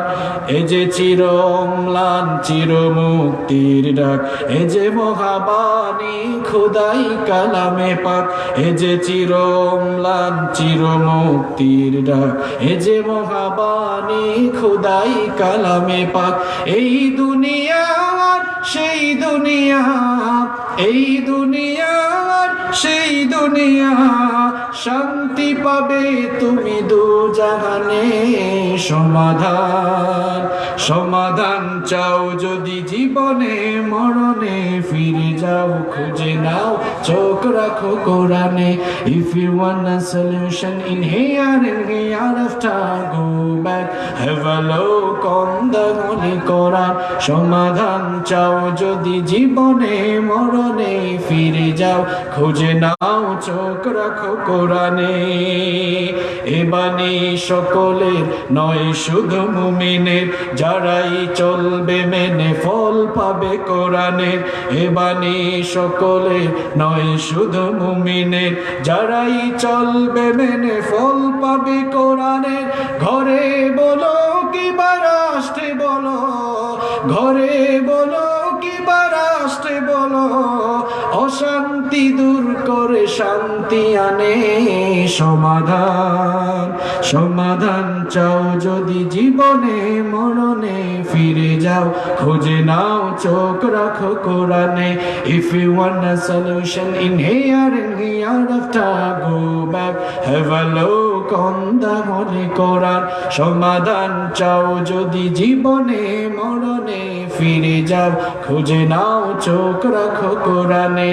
এ যে চির অম্লান চির মুক্তির ডাক, এ যে মহাবাণী খোদাই কালামে পাক। এ যে চির অম্লান চির মুক্তির ডাক, এ যে মহাবাণী খোদাই কালামে পাক। এই দুনিয়া আর সেই দুনিয়া, এই দুনিয়া আর সেই দুনিয়া, শান্তি পাবে তুমি দু জাহানে। সমাধান, সমাধান চাও যদি জীবনে মরণে, ফিরে যাও খুঁজে নাও চোখ রাখো কোরআনে। If you want a solution in here and hereafter, go back, have a look on the holy Quran. সমাধান চাও যদি জীবনে মরণে, ফিরে যাও খুঁজে নাও চোখ রাখো কোরআনে। এ বাণী সকলের নয় শুধু মুমিনের, যারাই চলবে মেনে ফল পাবে কোরআনের। এ বাণী সকলের নয় শুধু মুমিনের, যারাই চলবে মেনে ফল পাবে কোরআনের। ঘরে বলো কিংবা রাষ্ট্রে বলো, ঘরে বলো কিংবা রাষ্ট্রে বলো, অশান্তি দূর করে শান্তি আনে। সমাধান, সমাধান চাও যদি জীবনে মরণে, ফিরে যাও খুঁজে নাও চোখ রাখো কোরআনে। If you want a solution in here and hereafter, go back, have a look on the holy Quran. সমাধান চাও যদি জীবনে মরণে, ফিরে যাও খুঁজে নাও চোখ রাখো কোরআনে।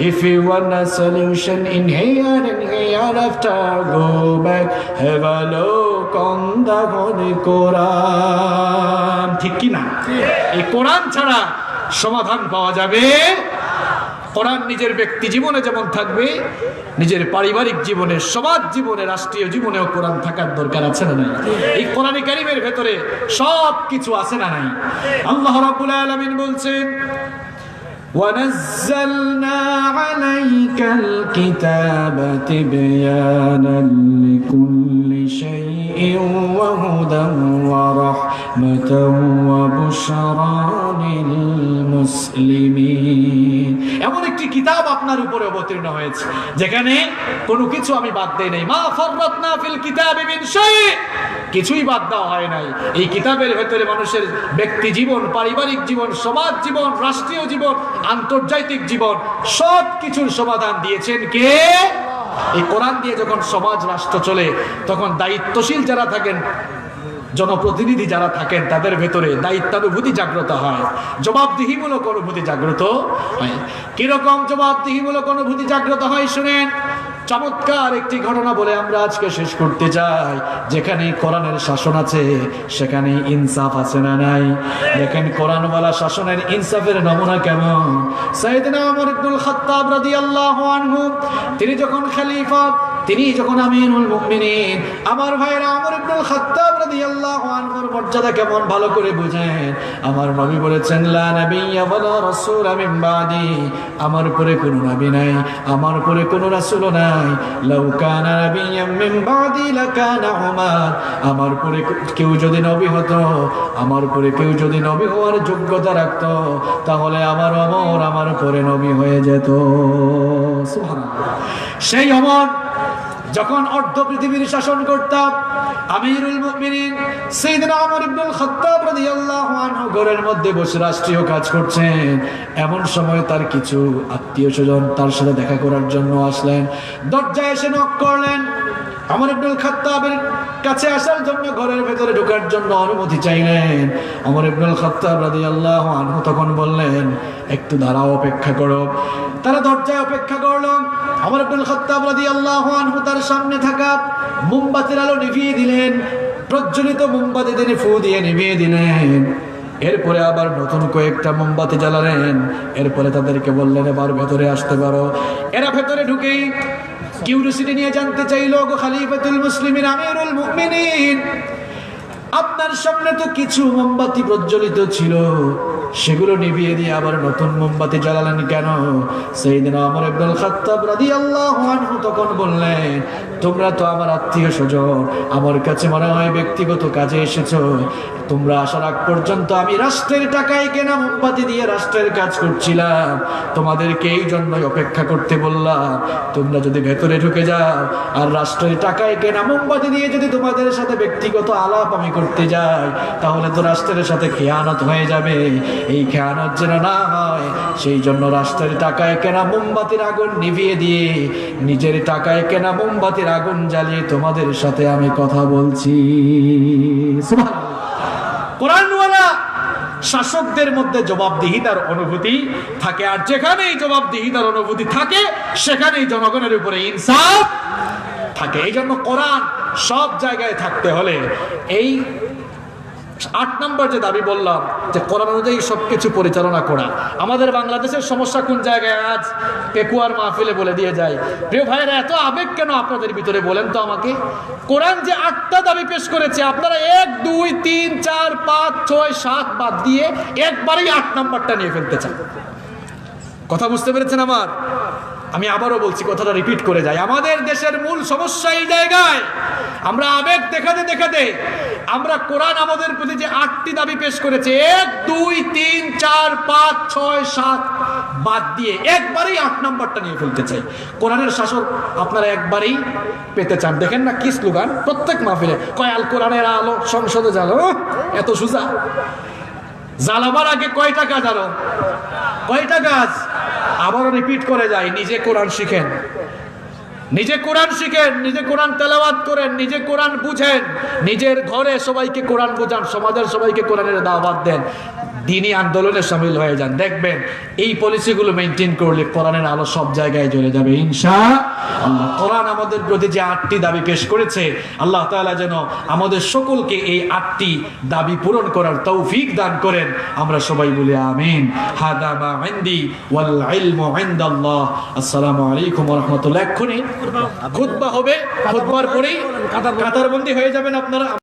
If you want a solution in here and hereafter, go back, have a look on the holy Quran. ঠিক কি না? এই কোরআন ছাড়া সমাধান পাওয়া যাবে। কোরআন নিজের ব্যক্তি জীবনে যেমন থাকবে, নিজের পারিবারিক জীবনে, সমাজ জীবনে, রাষ্ট্রীয় জীবনেও কোরআন থাকার দরকার আছে না নাই? এই কোরআনে কারীমের ভেতরে সব কিছু আছে না নাই? আল্লাহ রাব্বুল আলামিন বলছেন, وَنَزَّلْنَا عَلَيْكَ الْكِتَابَ تِبْيَانًا لِكُلِّ شَيْءٍ وَهُدًى وَرَحْمَةً وَبُشْرَى لِلْمُسْلِمِينَ। এমন একটি কিতাব আপনার উপরে অবতীর্ণ হয়েছে যেখানে কোনো কিছু আমি বাদ দেই নাই। মা ফাররাতনা ফিল কিতাবি মিন শাই, কিছুই বাদ দেওয়া হয় নাই। এই কিতাবের ভেতরে মানুষের ব্যক্তি জীবন, পারিবারিক জীবন, সমাজ জীবন, রাষ্ট্রীয় জীবন, আন্তর্জাতিক জীবন, সব কিছুর সমাধান দিয়েছেন কে? এই কোরআন দিয়ে যখন সমাজ রাষ্ট্র চলে, তখন দায়িত্বশীল যারা থাকেন, জনপ্রতিনিধি যারা থাকেন তাদের ভেতরে দায়িত্বানুভূতি জাগ্রত হয়, জবাবদিহিমূলক অনুভূতি জাগ্রত হয়। কিরকম জবাবদিহিমূলক অনুভূতি জাগ্রত হয় শুনেন। চমৎকার একটি ঘটনা বলে আমরা আজকে শেষ করতে চাই। যেখানে কোরআনের শাসন আছে সেখানে ইনসাফ আছে না নাই? দেখেন কোরআনওয়ালা শাসনের ইনসাফের নমুনা কেমন। সাইয়েদনা ওমর ইবনুল খাত্তাব রাদিয়াল্লাহু আনহু তিনি যখন খলিফা, তিনি যখন আমিরুল মুমিনিন, আমার ভাইরা ওমর ইবনুল খাত্তাব রাদিয়াল্লাহু আনহুর মর্যাদা কেমন ভালো করে বুঝেন। আমার নবী বলেছেন লা নাবিয়্যা ওয়ালা রাসূলা মিন বাদি, আমার পরে কোনো নবী নাই, আমার পরে কোনো রাসূলও নাই। লাউ কানা নাবিয়্যাম মিন বাদি লাকানা উমর, আমার পরে কেউ যদি নবী হতো, আমার পরে কেউ যদি নবী হওয়ার যোগ্যতা রাখতো, তাহলে আমার ওমর আমার পরে নবী হয়ে যেত। সুবহানাল্লাহ। সেই ওমর যখন অর্ধ পৃথিবীর শাসন করতাম, আমিরুল মুমিনিন সাইয়েদনা ওমর ইবনুল খাত্তাব রাদিয়াল্লাহু আনহু ঘরের মধ্যে বসে রাষ্ট্রীয় কাজ করছেন। এমন সময় তার কিছু আত্মীয়-স্বজন তার সাথে দেখা করার জন্য আসলেন। দরজায় এসে নক করলেন। ওমর ইবনুল খাত্তাবের কাছে আসার জন্য, ঘরের ভেতরে ঢোকার জন্য অনুমতি চাইলেন। ওমর ইবনুল খাত্তাব রাদিয়াল্লাহু আনহু তখন বললেন, একটু দাঁড়াও, অপেক্ষা করো। তারা দরজায় অপেক্ষা করল। ওমর ইবনুল খাত্তাব রাদিয়াল্লাহু আনহু তার সামনে থাকা মোমবাতির আলো নিভিয়ে দিলেন। প্রজ্বলিত মোমবাতি তিনি ফু দিয়ে নিভিয়ে দিলেন। এরপরে আবার নতুন কয়েকটা মোমবাতি জ্বালালেন। এরপরে তাদেরকে বললেন, এবার ভেতরে আসতে পারো। এরা ভেতরে ঢুকেই কিউরিওসিটি নিয়ে জানতে চাইলো, গো খলিফাতুল মুসলিমিন, আমিরুল মুমিনিন, আপনার সামনে তো কিছু মোমবাতি প্রজ্বলিত ছিল, সেগুলো নিভিয়ে দিয়ে আবার নতুন মোমবাতি জ্বালালেন কেন? সাইয়েদনা ওমর ইবনুল খাত্তাব রাদিয়াল্লাহু আনহু তখন বললেন, তোমরা তো আমার আত্মীয়-স্বজন, আমার কাছে মনে হয় ব্যক্তিগত কাজে এসেছো। তোমরা আসার আগ পর্যন্ত আমি রাষ্ট্রের টাকায় কেনা মোমবাতি দিয়ে রাষ্ট্রের কাজ করছিলাম। তোমাদেরকে এই জন্যই অপেক্ষা করতে বললাম। তোমরা যদি ভেতরে ঢুকে যাও আর রাষ্ট্রের টাকায় কেনা মোমবাতি দিয়ে যদি তোমাদের সাথে ব্যক্তিগত আলাপ আমি করতে যাই, তাহলে তো রাষ্ট্রের সাথে খেয়ানত হয়ে যাবে। এই খেয়ানত যেন না হয়, সেই জন্য রাষ্ট্রের টাকায় কেনা মোমবাতির আগুন নিভিয়ে দিয়ে নিজের টাকায় কেনা মোমবাতির আগুন জ্বালিয়ে তোমাদের সাথে আমি কথা বলছি। সুবহানাল্লাহ। কোরআনওয়ালা শাসকদের মধ্যে জবাবদিহিতার অনুভূতি থাকে, আর যেখানেই জবাবদিহিতার অনুভূতি থাকে সেখানেই জনগণের উপরে ইনসাফ থাকে। এই জন্য কোরআন সব জায়গায় থাকতে হলে এই 8 নম্বর যে দাবি বললাম, যে কোরআন অনুযায়ী সবকিছু পরিচালনা করা। আমাদের বাংলাদেশের সমস্যা কোন জায়গায়? আজ পেকুয়ার মাহফিলে বলে দিয়ে যায়। প্রিয় ভাইরা, এত আবেগ কেন আপনাদের ভিতরে বলেন তো আমাকে? কোরআন যে 8টা দাবি পেশ করেছে, আপনারা 1, 2, 3, 4, 5, 6, 7 বাদ দিয়ে একবারেই 8 নম্বরটা নিয়ে ফেলতে চান। কথা বুঝতে পেরেছেন আমার? আমি আবারও বলছি, কথাটা রিপিট করে যাই। আমাদের দেশের মূল সমস্যা এই জায়গায়, আমরা আবেগ দেখাতে দেখাতে আমরা কোরআন আমাদের প্রতি যে 8টি দাবি পেশ করেছে, 1, 2, 3, 4, 5, 6, 7 বাদ দিয়ে একবারেই 8 নম্বরটা নিয়ে ফেলতে চাই। কোরআনের শাসন আপনারা একবারেই পেতে চান। দেখেন না কি স্লোগান প্রত্যেক মাহফিলে, কয় আল কোরআনের আলো সংসদে জ্বালো। এত সোজা। জ্বালাবার আগে কয়টা কাজ, আরো কয়টা কাজ? আবারও রিপিট করে যাই, নিজে কোরআন শিখেন, নিজে কোরআন শিখেন, নিজে কোরআন তেলাওয়াত করেন, নিজে কোরআন বুঝেন, নিজের ঘরে সবাইকে কোরআন বোঝান, সমাজের সবাইকে কোরআনের দাওয়াত দেন, দিনী আন্দোলনে শামিল হয়ে যান। দেখবেন এই পলিসিগুলো মেনটেন করলে কোরআনের আলো সব জায়গায় জ্বলে যাবে ইনশাআল্লাহ। কোরআন আমাদের প্রতি যে 8টি দাবি পেশ করেছে, আল্লাহ তাআলা যেন আমাদের সকলকে এই 8টি দাবি পূরণ করার তৌফিক দান করেন। আমরা সবাই বলি আমিন। হাদা মা ইনদি ওয়াল ইলমু ইনদাল্লাহ। আসসালামু আলাইকুম ওয়া রাহমাতুল্লাহ। এক্ষুনি খুতবা হবে, খুতবার পরেই কাতারবন্দি হয়ে যাবেন আপনারা।